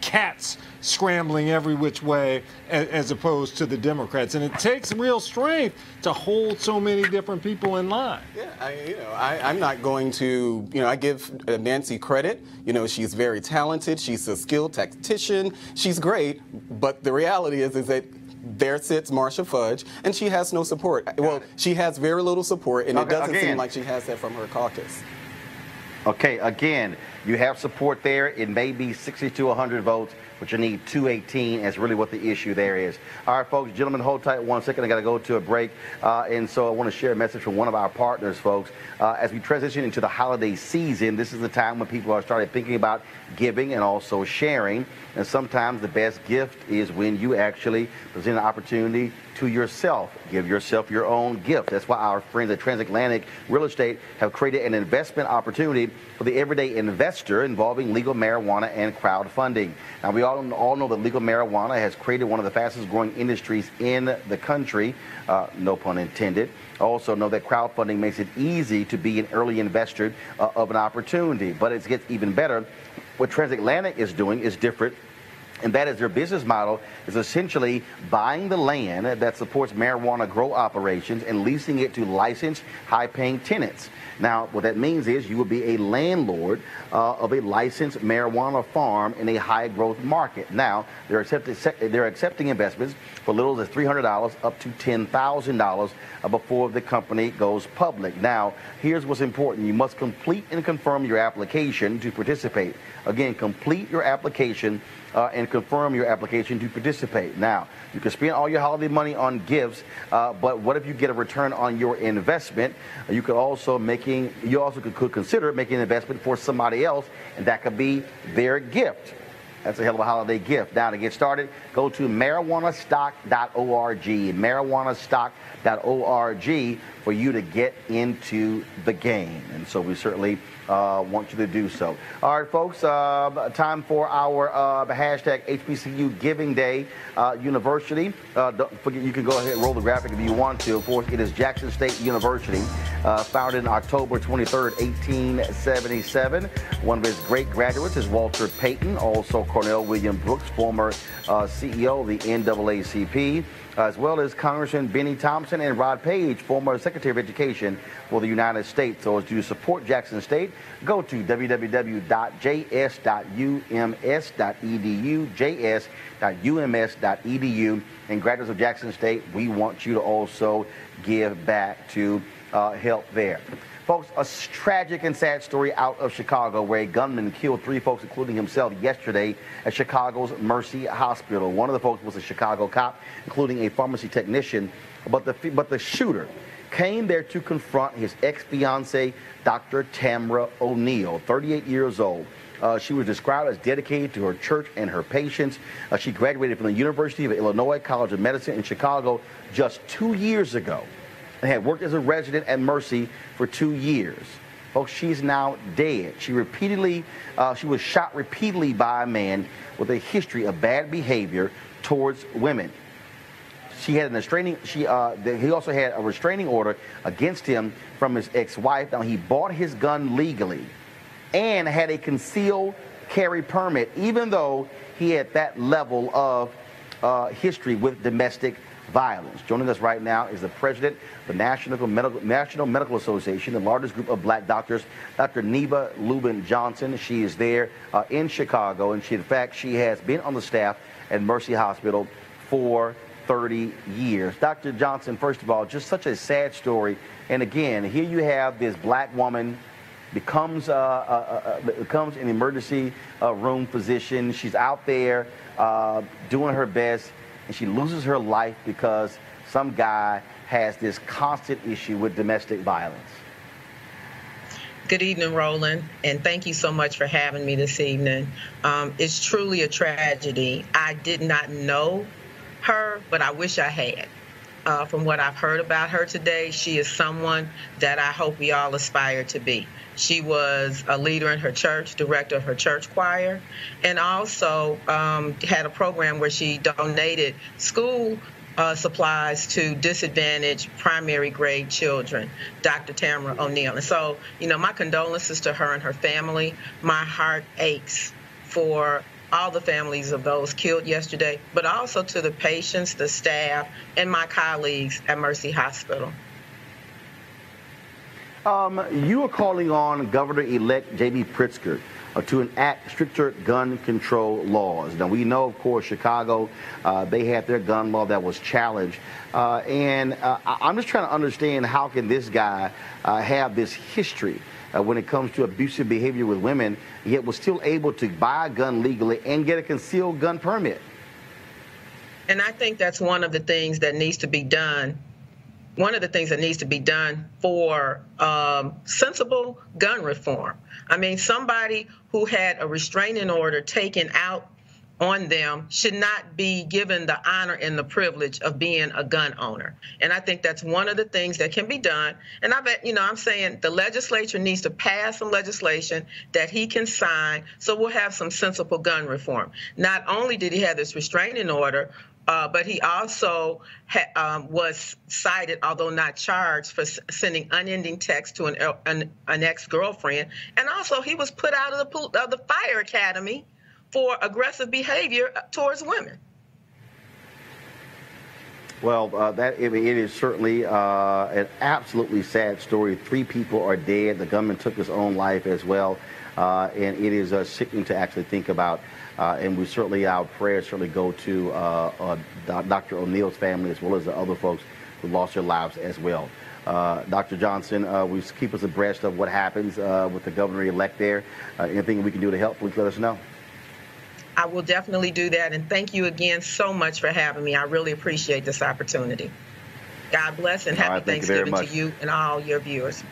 cats scrambling every which way as opposed to the Democrats. And it takes real strength to hold so many different people in line. Yeah, I'm not going to, I give Nancy credit. You know, she's very talented. She's a skilled tactician. She's great. But the reality is that there sits Marcia Fudge, and she has no support. Well, she has very little support, and it doesn't seem like she has that from her caucus. Okay, again, you have support there. It may be 60 to 100 votes, but you need 218. That's really what the issue there is. All right, folks, gentlemen, hold tight 1 second. I got to go to a break. And so I want to share a message from one of our partners, folks. As we transition into the holiday season, this is the time when people are starting thinking about giving and also sharing. And sometimes the best gift is when you actually present an opportunity to yourself. Give yourself your own gift. That's why our friends at Transatlantic Real Estate have created an investment opportunity for the everyday investor involving legal marijuana and crowdfunding. Now, we all know that legal marijuana has created one of the fastest growing industries in the country, no pun intended. Also know that crowdfunding makes it easy to be an early investor of an opportunity, but it gets even better. What Transatlantic is doing is different, and that is their business model is essentially buying the land that supports marijuana grow operations and leasing it to licensed, high-paying tenants. Now, what that means is you will be a landlord of a licensed marijuana farm in a high-growth market. Now, they're accepting investments for little as $300 up to $10,000 before the company goes public. Now, here's what's important. You must complete and confirm your application to participate. Again, complete your application and confirm your application to participate. Now, you can spend all your holiday money on gifts, but what if you get a return on your investment? You could also could consider making an investment for somebody else, and that could be their gift. That's a hell of a holiday gift. Now, to get started, go to marijuanastock.org, marijuanastock.org, for you to get into the game. And so we certainly want you to do so. All right, folks, time for our hashtag HBCU Giving Day University. Don't forget, you can go ahead and roll the graphic if you want to. Of course, it is Jackson State University, founded in October 23rd, 1877. One of its great graduates is Walter Payton, also Cornell William Brooks, former CEO of the NAACP, as well as Congressman Benny Thompson and Rod Page, former Secretary of Education for the United States. So as you support Jackson State, go to www.js.ums.edu, js.ums.edu. And graduates of Jackson State, we want you to also give back to help there. Folks, a tragic and sad story out of Chicago where a gunman killed 3 folks, including himself, yesterday at Chicago's Mercy Hospital. One of the folks was a Chicago cop, including a pharmacy technician, but the shooter came there to confront his ex-fiancée, Dr. Tamara O'Neill, 38 years old. She was described as dedicated to her church and her patients. She graduated from the University of Illinois College of Medicine in Chicago just 2 years ago. and had worked as a resident at Mercy for 2 years. Folks, she's now dead. She was shot repeatedly by a man with a history of bad behavior towards women. She had he also had a restraining order against him from his ex-wife. Now, he bought his gun legally and had a concealed carry permit, even though he had that level of history with domestic violence. Joining us right now is the president of the National Medical Association, the largest group of black doctors, Dr. Neva Lubin Johnson. She is there in Chicago, and in fact, she has been on the staff at Mercy Hospital for 30 years. Dr. Johnson, first of all, just such a sad story. And again, here you have this black woman becomes an emergency room physician. She's out there doing her best, and she loses her life because some guy has this constant issue with domestic violence. Good evening, Roland, and thank you so much for having me this evening. It's truly a tragedy. I did not know her, but I wish I had. From what I've heard about her today, she is someone that I hope we all aspire to be. She was a leader in her church, director of her church choir, and also had a program where she donated school supplies to disadvantaged primary grade children, Dr. Tamara O'Neill. And so, my condolences to her and her family. My heart aches for all the families of those killed yesterday, but also to the patients, the staff, and my colleagues at Mercy Hospital. You are calling on Governor-elect J.B. Pritzker to enact stricter gun control laws. Now, we know, of course, Chicago, they had their gun law that was challenged. And I'm just trying to understand, how can this guy have this history when it comes to abusive behavior with women, yet was still able to buy a gun legally and get a concealed gun permit? And I think that's one of the things that needs to be done. One of the things that needs to be done for sensible gun reform. I mean, somebody who had a restraining order taken out on them should not be given the honor and the privilege of being a gun owner. And I think that's one of the things that can be done. And I bet, I'm saying the legislature needs to pass some legislation that he can sign, so we'll have some sensible gun reform. Not only did he have this restraining order, but he also was cited, although not charged, for sending unending texts to an ex-girlfriend. And also, he was put out of the fire academy for aggressive behavior towards women. Well, it is certainly an absolutely sad story. 3 people are dead. The gunman took his own life as well. And it is sickening to actually think about. And we certainly, our prayers certainly go to Dr. O'Neill's family, as well as the other folks who lost their lives as well. Dr. Johnson, will keep us abreast of what happens with the governor-elect there. Anything we can do to help, please let us know. I will definitely do that, and thank you again so much for having me. I really appreciate this opportunity. God bless, and happy Thanksgiving to you and all your viewers.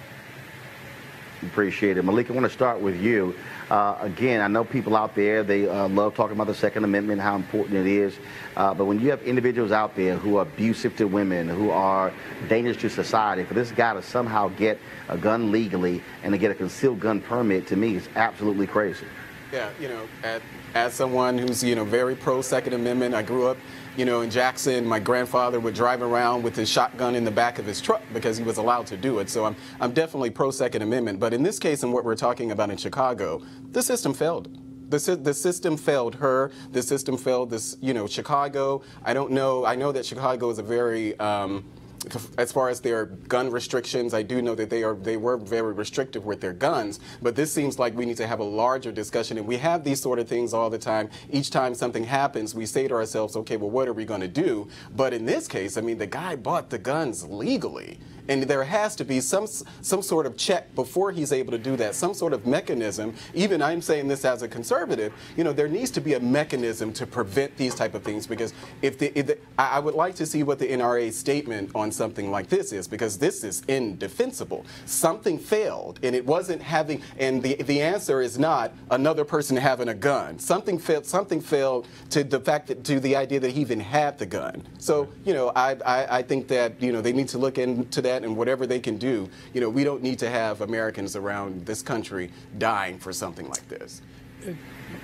Appreciate it. Malik, I want to start with you. Again, I know people out there, they love talking about the Second Amendment, how important it is. But when you have individuals out there who are abusive to women, who are dangerous to society, for this guy to somehow get a gun legally and to get a concealed gun permit, to me, is absolutely crazy. Yeah, as someone who's, very pro Second Amendment, I grew up, in Jackson. My grandfather would drive around with his shotgun in the back of his truck because he was allowed to do it. So I'm definitely pro Second Amendment. But in this case, and what we're talking about in Chicago, the system failed. The system failed her. The system failed this, Chicago. I don't know. I know that Chicago is a very as far as their gun restrictions, I do know that they were very restrictive with their guns, but this seems like we need to have a larger discussion, and we have these sort of things all the time. Each time something happens, we say to ourselves, okay, well, what are we going to do? But in this case, I mean, the guy bought the guns legally. And there has to be some sort of check before he's able to do that, some sort of mechanism. Even I'm saying this as a conservative, there needs to be a mechanism to prevent these type of things, because I would like to see what the NRA statement on something like this is, because this is indefensible. Something failed, and it wasn't having, and the answer is not another person having a gun. Something failed to the fact that, to the idea that he even had the gun. So, you know, I think that, you know, they need to look into that, and whatever they can do. You know, we don't need to have Americans around this country dying for something like this.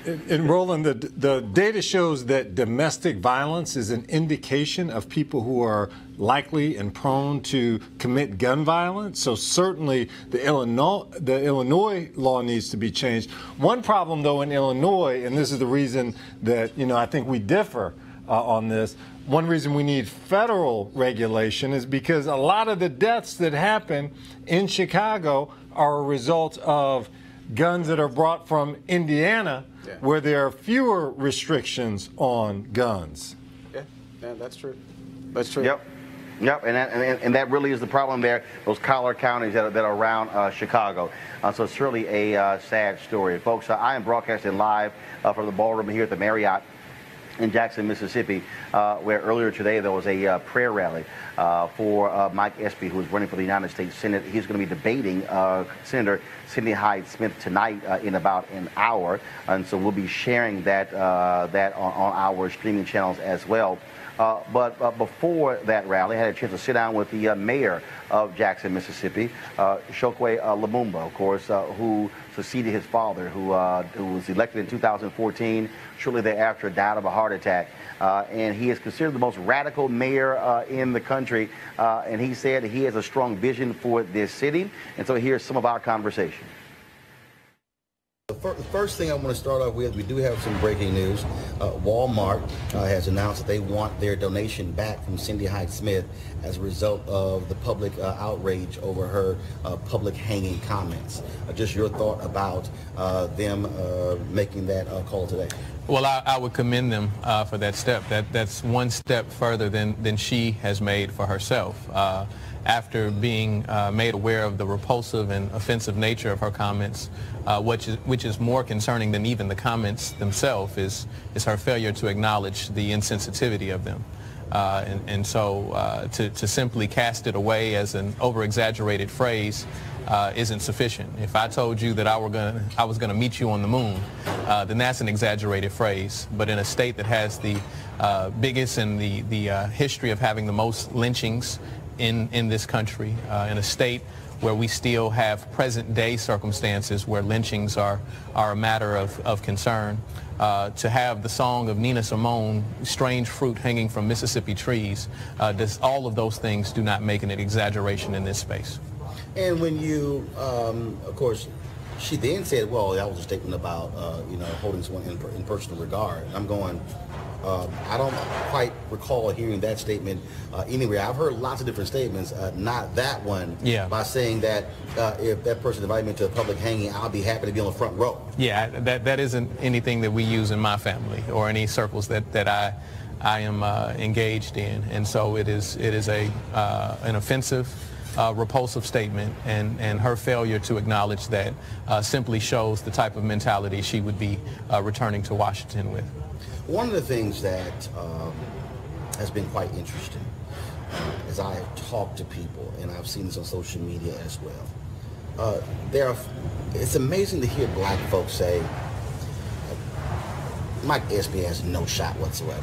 And Roland, the data shows that domestic violence is an indication of people who are likely and prone to commit gun violence. So certainly the Illinois law needs to be changed. One problem, though, in Illinois, and this is the reason that, you know, I think we differ on this, one reason we need federal regulation is because a lot of the deaths that happen in Chicago are a result of guns that are brought from Indiana, where there are fewer restrictions on guns. Yeah, that's true. That's true. Yep, and that really is the problem there, those collar counties that are around Chicago. So it's really a sad story. Folks, I am broadcasting live from the ballroom here at the Marriott in Jackson, Mississippi, where earlier today there was a prayer rally for Mike Espy, who is running for the United States Senate. He's going to be debating Senator Cindy Hyde-Smith tonight in about an hour, and so we'll be sharing that on our streaming channels as well. But before that rally, I had a chance to sit down with the mayor of Jackson, Mississippi, Aunjanue Lumumba, of course, who succeeded his father, who was elected in 2014. Shortly thereafter, died of a heart attack. And he is considered the most radical mayor in the country. And he said he has a strong vision for this city. And so here's some of our conversation. The first thing I want to start off with, we do have some breaking news. Walmart has announced that they want their donation back from Cindy Hyde-Smith as a result of the public outrage over her public hanging comments. Just your thought about them making that call today. Well, I would commend them for that step. That's one step further than she has made for herself. After being made aware of the repulsive and offensive nature of her comments, which is more concerning than even the comments themselves, is her failure to acknowledge the insensitivity of them. And so to simply cast it away as an over-exaggerated phrase isn't sufficient. If I told you that I was gonna meet you on the moon, then that's an exaggerated phrase. But in a state that has the biggest and the history of having the most lynchings in this country, in a state where we still have present-day circumstances where lynchings are a matter of concern, to have the song of Nina Simone, Strange Fruit Hanging from Mississippi Trees, all of those things do not make an exaggeration in this space. And when you, of course, she then said, well, that was a statement about, you know, holding someone in personal regard. I'm going, I don't quite recall hearing that statement anywhere. I've heard lots of different statements, not that one, by saying that if that person invited me to a public hanging, I'll be happy to be on the front row. Yeah, that isn't anything that we use in my family or any circles that I am engaged in. And so it is an offensive, repulsive statement, and her failure to acknowledge that simply shows the type of mentality she would be returning to Washington with. One of the things that has been quite interesting as I have talked to people, and I've seen this on social media as well, it's amazing to hear black folks say, Mike Espy has no shot whatsoever.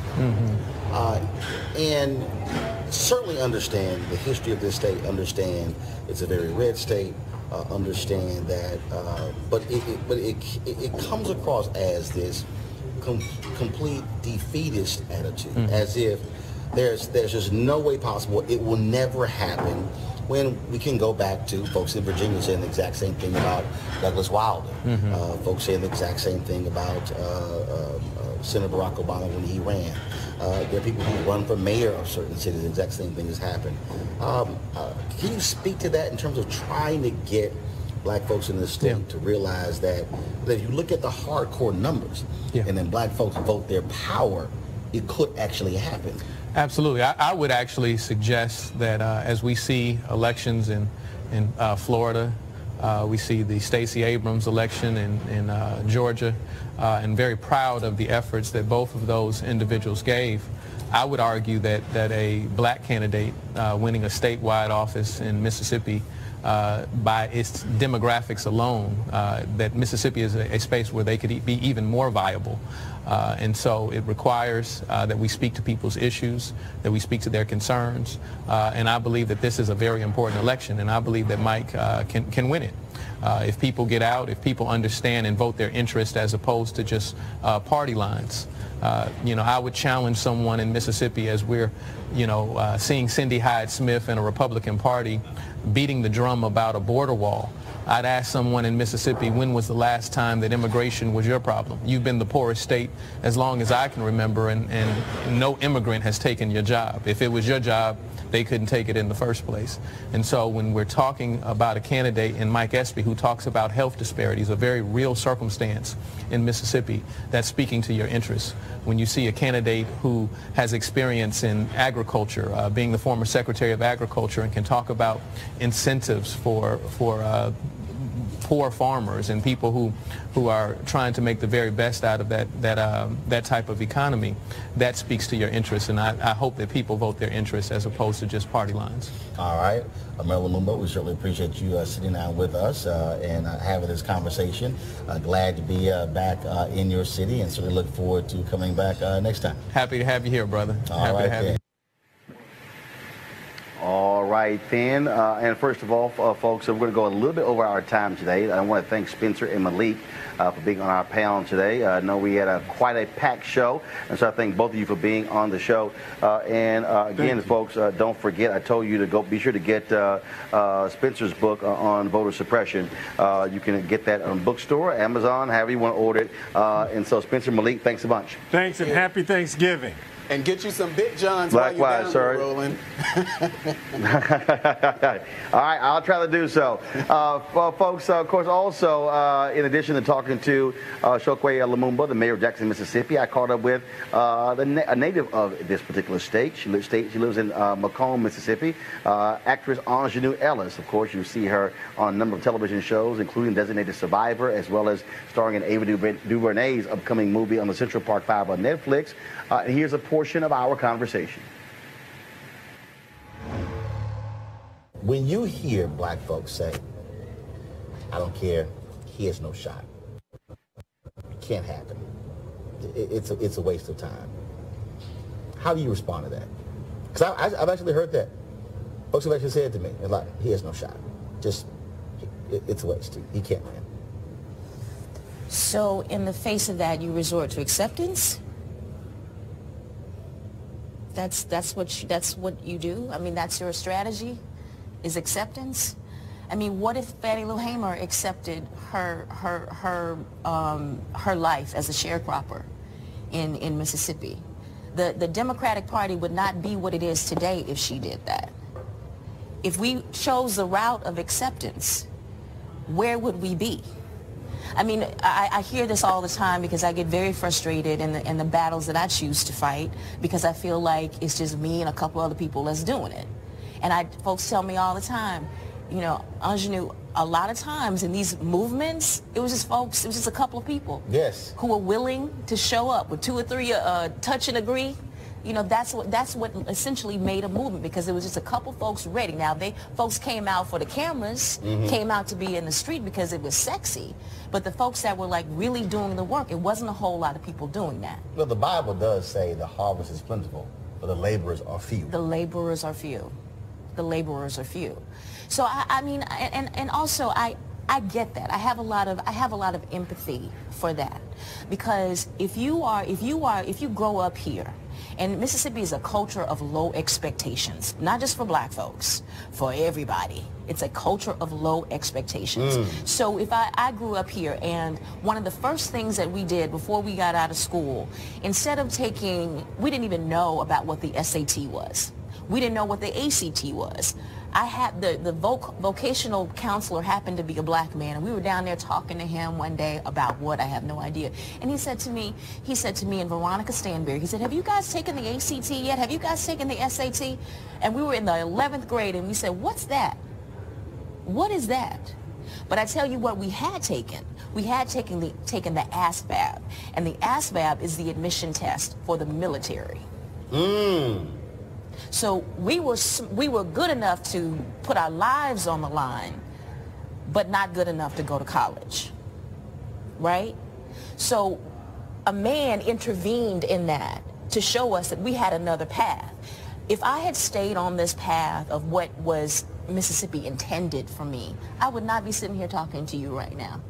And certainly understand the history of this state, understand it's a very red state, understand that, but it comes across as this complete defeatist attitude, as if there's just no way possible, it will never happen, when we can go back to folks in Virginia saying the exact same thing about Douglas Wilder, folks saying the exact same thing about Senator Barack Obama when he ran. There are people who run for mayor of certain cities, the exact same thing has happened. Can you speak to that in terms of trying to get black folks in this state to realize that if you look at the hardcore numbers and then black folks vote their power, it could actually happen? Absolutely. I would actually suggest that as we see elections in Florida, we see the Stacey Abrams election in Georgia, and very proud of the efforts that both of those individuals gave. I would argue that a black candidate winning a statewide office in Mississippi by its demographics alone, that Mississippi is a space where they could be even more viable. And so it requires that we speak to people's issues, that we speak to their concerns. And I believe that this is a very important election, and I believe that Mike can win it. If people get out, if people understand and vote their interest as opposed to just party lines. I would challenge someone in Mississippi as we're, seeing Cindy Hyde-Smith and a Republican Party beating the drum about a border wall. I'd ask someone in Mississippi, when was the last time that immigration was your problem? You've been the poorest state as long as I can remember, and no immigrant has taken your job. If it was your job, they couldn't take it in the first place. And so when we're talking about a candidate in Mike Espy who talks about health disparities, a very real circumstance in Mississippi, that's speaking to your interests. When you see a candidate who has experience in agriculture, being the former Secretary of Agriculture, and can talk about incentives for poor farmers and people who are trying to make the very best out of that type of economy, that speaks to your interests, and I hope that people vote their interests as opposed to just party lines. All right. Mayor Lumumba, we certainly appreciate you sitting down with us and having this conversation. Glad to be back in your city, and certainly look forward to coming back next time. Happy to have you here, brother. All right, then. All right, then. And first of all, folks, we're going to go a little bit over our time today. I want to thank Spencer and Malik for being on our panel today. I know we had quite a packed show, and so I thank both of you for being on the show. Again, folks, don't forget, I told you to be sure to get Spencer's book on voter suppression. You can get that on bookstore, Amazon, however you want to order it. And so, Spencer, Malik, thanks a bunch. Thanks, and happy Thanksgiving. And get you some Big Johns Likewise, while you're down sir. Roland. All right, I'll try to do so. Folks, of course, also, in addition to talking to Chokwe Lumumba, the mayor of Jackson, Mississippi, I caught up with a native of this particular state. She lives in Macomb, Mississippi. Actress Aunjanue Ellis. Of course, you see her on a number of television shows, including Designated Survivor, as well as starring in Ava DuVernay's upcoming movie on the Central Park 5 on Netflix. And here's a portion of our conversation. When you hear black folks say, I don't care, he has no shot, it can't happen, it's a waste of time, how do you respond to that? Because I've actually heard that. Folks have actually said to me, like, he has no shot. Just, it's a waste. He can't win. So in the face of that, you resort to acceptance? That's what you do? I mean, that's your strategy, is acceptance? I mean, what if Fannie Lou Hamer accepted her life as a sharecropper in Mississippi? The Democratic Party would not be what it is today if she did that. If we chose the route of acceptance, where would we be? I mean, I hear this all the time because I get very frustrated in the battles that I choose to fight, because I feel like it's just me and a couple other people that's doing it. And folks tell me all the time, you know, Aunjanue, a lot of times in these movements, it was just a couple of people. Yes. Who were willing to show up with 2 or 3 touch and agree. You know, that's what essentially made a movement, because it was just a couple folks ready. Now, folks came out for the cameras, came out to be in the street because it was sexy. But the folks that were like really doing the work, it wasn't a whole lot of people doing that. Well, the Bible does say the harvest is plentiful, but the laborers are few. The laborers are few. The laborers are few. So I mean, and also I get that. I have a lot of empathy for that, because if you grow up here, and Mississippi is a culture of low expectations, not just for black folks, for everybody. It's a culture of low expectations. So if I grew up here, and one of the first things that we did before we got out of school, instead of we didn't even know about what the SAT was. We didn't know what the ACT was. I had the vocational counselor happened to be a black man, and we were down there talking to him one day about what, I have no idea. And he said to me and Veronica Stanberry, he said, have you guys taken the ACT yet? Have you guys taken the SAT? And we were in the 11th grade, and we said, what's that? What is that? But I tell you what we had taken. We had taken the ASVAB, and the ASVAB is the admission test for the military. So we were good enough to put our lives on the line, but not good enough to go to college, right? So a man intervened in that to show us that we had another path. If I had stayed on this path of what was Mississippi intended for me, I would not be sitting here talking to you right now.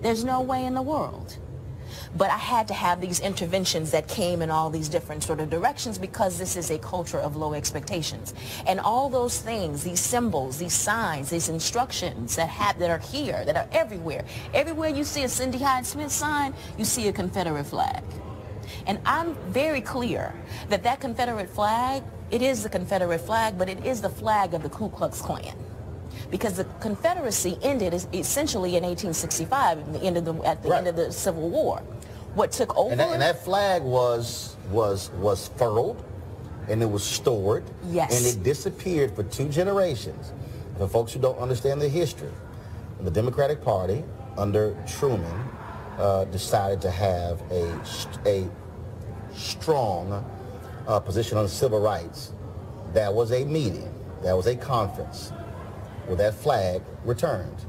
There's no way in the world. But I had to have these interventions that came in all these different sort of directions because this is a culture of low expectations. And all those things, these symbols, these signs, these instructions that are here, that are everywhere. Everywhere you see a Cindy Hyde-Smith sign, you see a Confederate flag. And I'm very clear that that Confederate flag, it is the Confederate flag, but it is the flag of the Ku Klux Klan. Because the Confederacy ended essentially in 1865 at the end of the Civil War. What took over? And that flag was furled, and it was stored. Yes. And it disappeared for 2 generations. For folks who don't understand the history, the Democratic Party under Truman decided to have a strong position on civil rights. That was a meeting. That was a conference where that flag returned,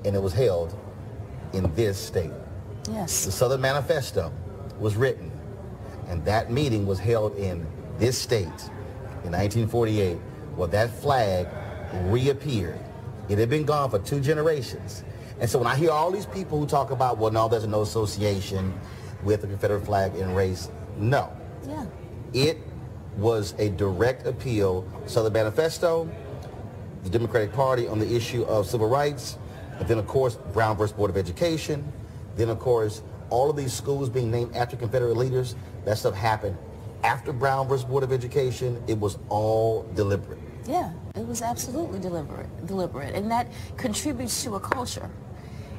and it was held in this state. Yes. The Southern Manifesto was written, and that meeting was held in this state in 1948, where that flag reappeared. It had been gone for 2 generations. And so when I hear all these people who talk about, well, no, there's no association with the Confederate flag and race, no. Yeah. It was a direct appeal. Southern Manifesto, the Democratic Party on the issue of civil rights, and then, of course, Brown versus Board of Education. Then, of course, all of these schools being named after Confederate leaders, that stuff happened after Brown versus Board of Education. It was all deliberate. Yeah, it was absolutely deliberate. And that contributes to a culture.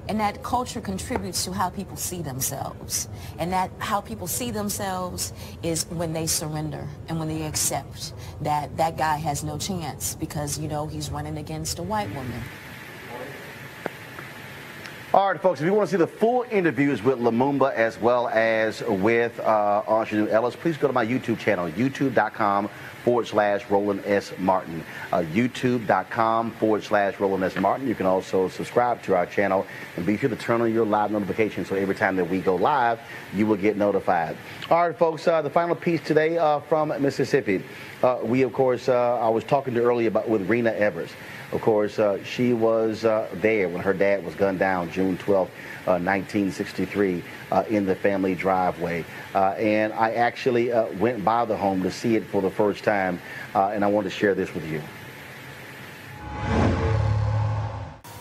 And that culture contributes to how people see themselves. And that how people see themselves is when they surrender and when they accept that that guy has no chance because, you know, he's running against a white woman. All right, folks, if you want to see the full interviews with Lumumba as well as with Aunjanue Ellis, please go to my YouTube channel, youtube.com/Roland S. Martin. YouTube.com/Roland S. Martin. You can also subscribe to our channel and be sure to turn on your live notifications so every time that we go live, you will get notified. All right, folks, the final piece today from Mississippi. We, of course, I was talking to earlier with Rena Evers. Of course, she was there when her dad was gunned down June 12, 1963, in the family driveway. And I actually went by the home to see it for the first time, and I wanted to share this with you.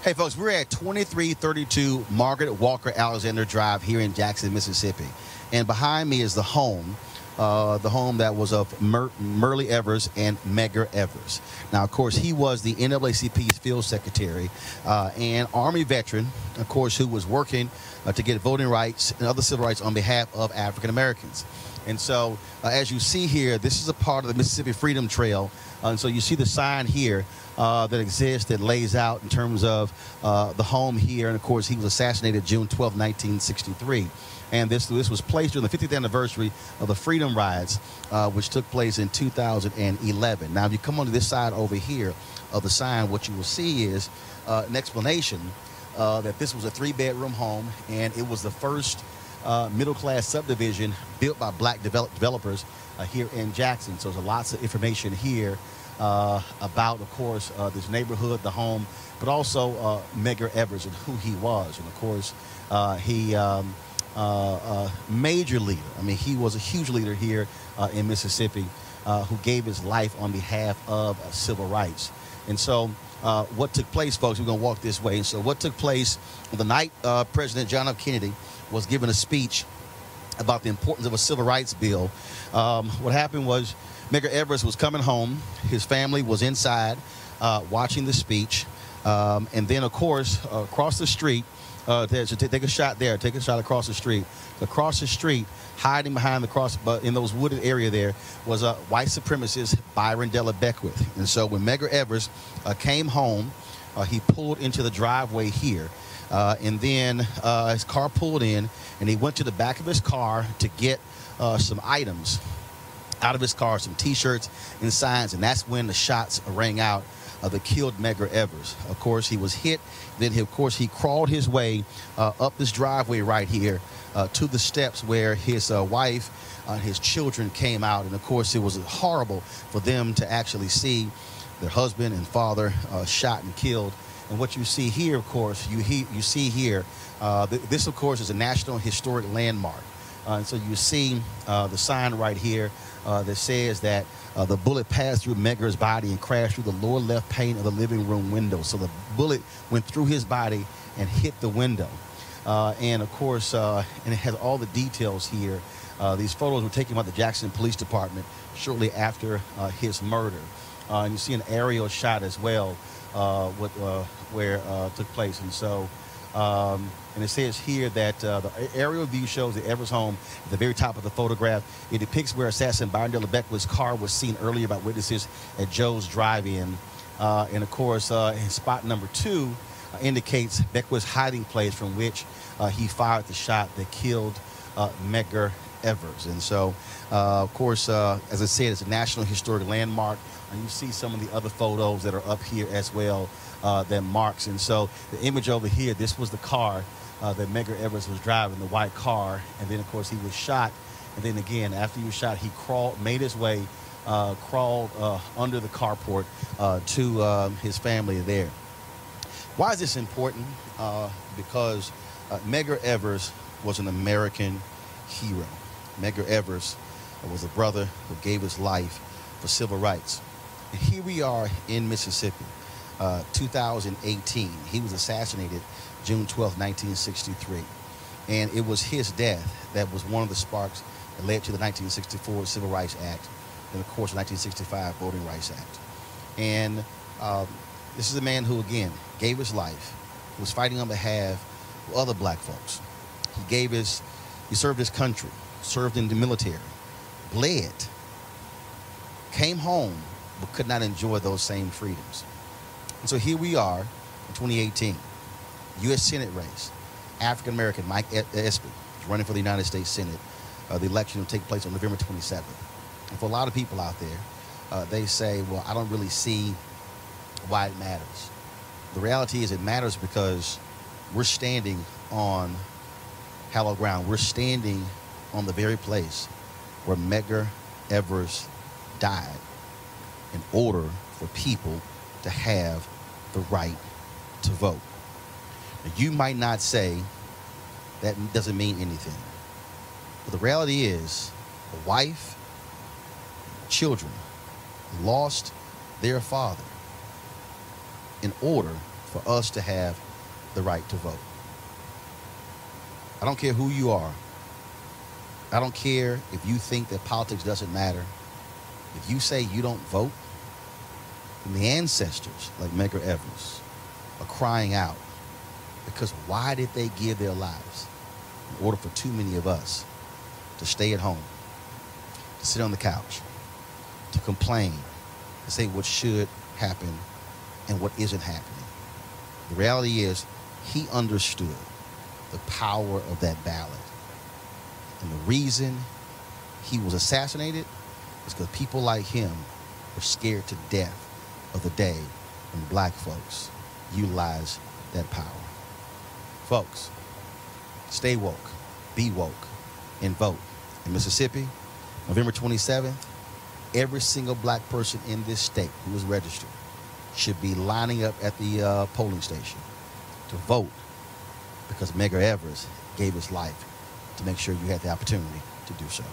Hey, folks, we're at 2332 Margaret Walker Alexander Drive here in Jackson, Mississippi. And behind me is the home that was of Medgar Evers and Medgar Evers. Now, of course, he was the NAACP's field secretary and Army veteran, of course, who was working to get voting rights and other civil rights on behalf of African Americans. And so, as you see here, this is a part of the Mississippi Freedom Trail. And so you see the sign here that exists that lays out in terms of the home here. And, of course, he was assassinated June 12, 1963. And this was placed during the 50th anniversary of the Freedom Rides, which took place in 2011. Now, if you come onto this side over here of the sign, what you will see is an explanation that this was a 3-bedroom home, and it was the first middle-class subdivision built by black developers here in Jackson. So there's lots of information here about, of course, this neighborhood, the home, but also Medgar Evers and who he was. And, of course, he... major leader. I mean, he was a huge leader here in Mississippi who gave his life on behalf of civil rights. And so what took place, folks, we're going to walk this way. And so what took place on the night President John F. Kennedy was giving a speech about the importance of a civil rights bill, what happened was Medgar Evers was coming home. His family was inside watching the speech. And then, of course, across the street, take a shot there. Take a shot across the street. Across the street, hiding behind in those wooded area there, was a white supremacist, Byron Della Beckwith. And so when Medgar Evers came home, he pulled into the driveway here. And then his car pulled in, and he went to the back of his car to get some items. out of his car some T-shirts and signs, and that's when the shots rang out that killed Medgar Evers. Of course, he was hit. Then, of course, he crawled his way up this driveway right here to the steps where his wife and his children came out. And, of course, it was horrible for them to actually see their husband and father shot and killed. And what you see here, of course, you see here, this, of course, is a National Historic Landmark. And so you see the sign right here that says that the bullet passed through Medgar's body and crashed through the lower left pane of the living room window. So the bullet went through his body and hit the window. And, of course, and it has all the details here. These photos were taken by the Jackson Police Department shortly after his murder. And you see an aerial shot as well where it took place. And so, and it says here that the aerial view shows the Evers home at the very top of the photograph. It depicts where assassin Byron Beckwith's car was seen earlier by witnesses at Joe's Drive-In. And, of course, spot number 2 indicates Beckwith's hiding place from which he fired the shot that killed Medgar Evers. And so, of course, as I said, it's a National Historic Landmark. And you see some of the other photos that are up here as well that marks. And so the image over here, this was the car that Medgar Evers was driving, the white car. And then, of course, he was shot. And then again, after he was shot, he made his way, crawled under the carport to his family there. Why is this important? Because Medgar Evers was an American hero. Medgar Evers was a brother who gave his life for civil rights. And here we are in Mississippi, 2018. He was assassinated June 12, 1963. And it was his death that was one of the sparks that led to the 1964 Civil Rights Act and, of course, the 1965 Voting Rights Act. And this is a man who, again, gave his life. He was fighting on behalf of other black folks. He served his country, served in the military, bled, came home, but could not enjoy those same freedoms. And so here we are in 2018, U.S. Senate race. African-American Mike Espy is running for the United States Senate. The election will take place on November 27th. And for a lot of people out there, they say, well, I don't really see why it matters. The reality is it matters because we're standing on hallowed ground. We're standing on the very place where Medgar Evers died in order for people to have the right to vote. Now, you might not say that doesn't mean anything, but the reality is a wife, children lost their father in order for us to have the right to vote. I don't care who you are. I don't care if you think that politics doesn't matter. If you say you don't vote, then the ancestors like Medgar Evers are crying out because why did they give their lives in order for too many of us to stay at home, to sit on the couch, to complain, to say what should happen and what isn't happening? The reality is he understood the power of that ballot. And the reason he was assassinated is because people like him were scared to death of the day when black folks utilize that power. Folks, stay woke, be woke, and vote. In Mississippi, November 27th, every single black person in this state who is registered should be lining up at the polling station to vote because Medgar Evers gave his life to make sure you had the opportunity to do so.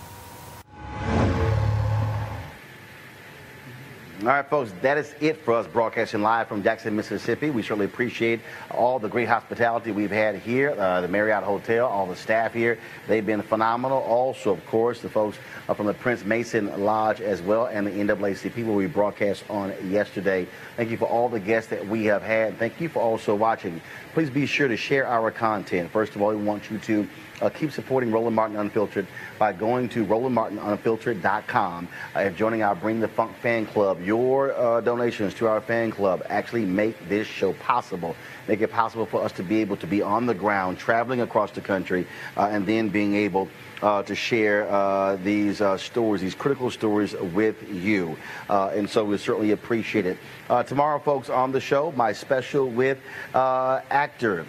All right, folks, that is it for us broadcasting live from Jackson, Mississippi. We certainly appreciate all the great hospitality we've had here, the Marriott Hotel, all the staff here. They've been phenomenal. Also, of course, the folks from the Prince Mason Lodge as well and the NAACP where we broadcast on yesterday. Thank you for all the guests that we have had. Thank you for also watching. Please be sure to share our content. First of all, we want you to keep supporting Roland Martin Unfiltered by going to RolandMartinUnfiltered.com. If joining our Bring the Funk fan club, you'll your donations to our fan club actually make this show possible, make it possible for us to be able to be on the ground, traveling across the country, and then being able to share these stories, these critical stories with you. And so we certainly appreciate it. Tomorrow, folks, on the show, my special with actor,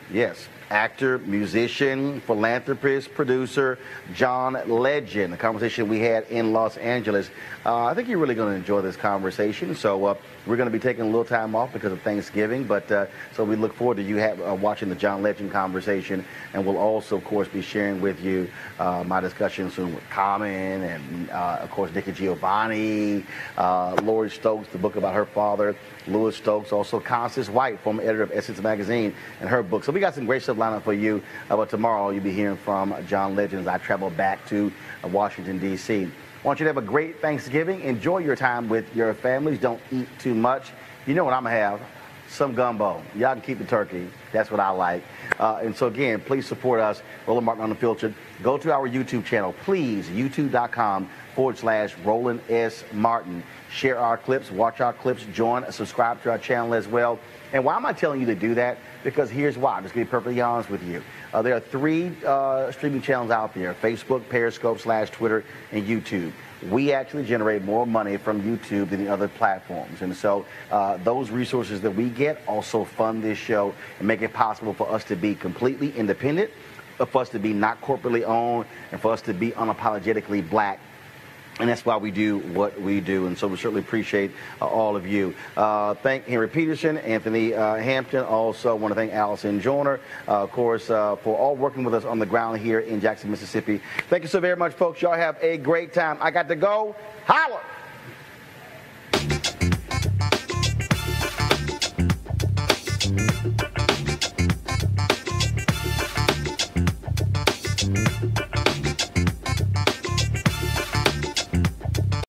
musician, philanthropist, producer, John Legend. The conversation we had in Los Angeles. I think you're really going to enjoy this conversation. So we're going to be taking a little time off because of Thanksgiving, but so we look forward to you watching the John Legend conversation, and we'll also, of course, be sharing with you my discussion soon with Common and, of course, Nikki Giovanni, Lori Stokes, the book about her father, Louis Stokes, also Constance White, former editor of Essence Magazine, and her book. So we got some great stuff lined up for you. But tomorrow you'll be hearing from John Legend as I travel back to Washington, D.C. I want you to have a great Thanksgiving. Enjoy your time with your families. Don't eat too much. You know what I'm going to have? Some gumbo. Y'all can keep the turkey. That's what I like. And so, again, please support us, Roland Martin Unfiltered. Go to our YouTube channel, please, youtube.com/Roland S. Martin. Share our clips, watch our clips, join, subscribe to our channel as well. And why am I telling you to do that? Because here's why. I'm just going to be perfectly honest with you. There are 3 streaming channels out there: Facebook, Periscope, /Twitter, and YouTube. We actually generate more money from YouTube than the other platforms. And so those resources that we get also fund this show and make it possible for us to be completely independent, for us to be not corporately owned, and for us to be unapologetically black. And that's why we do what we do. And so we certainly appreciate all of you. Thank Henry Peterson, Anthony Hampton. Also want to thank Allison Joyner, of course, for all working with us on the ground here in Jackson, Mississippi. Thank you so very much, folks. Y'all have a great time. I got to go. Holla!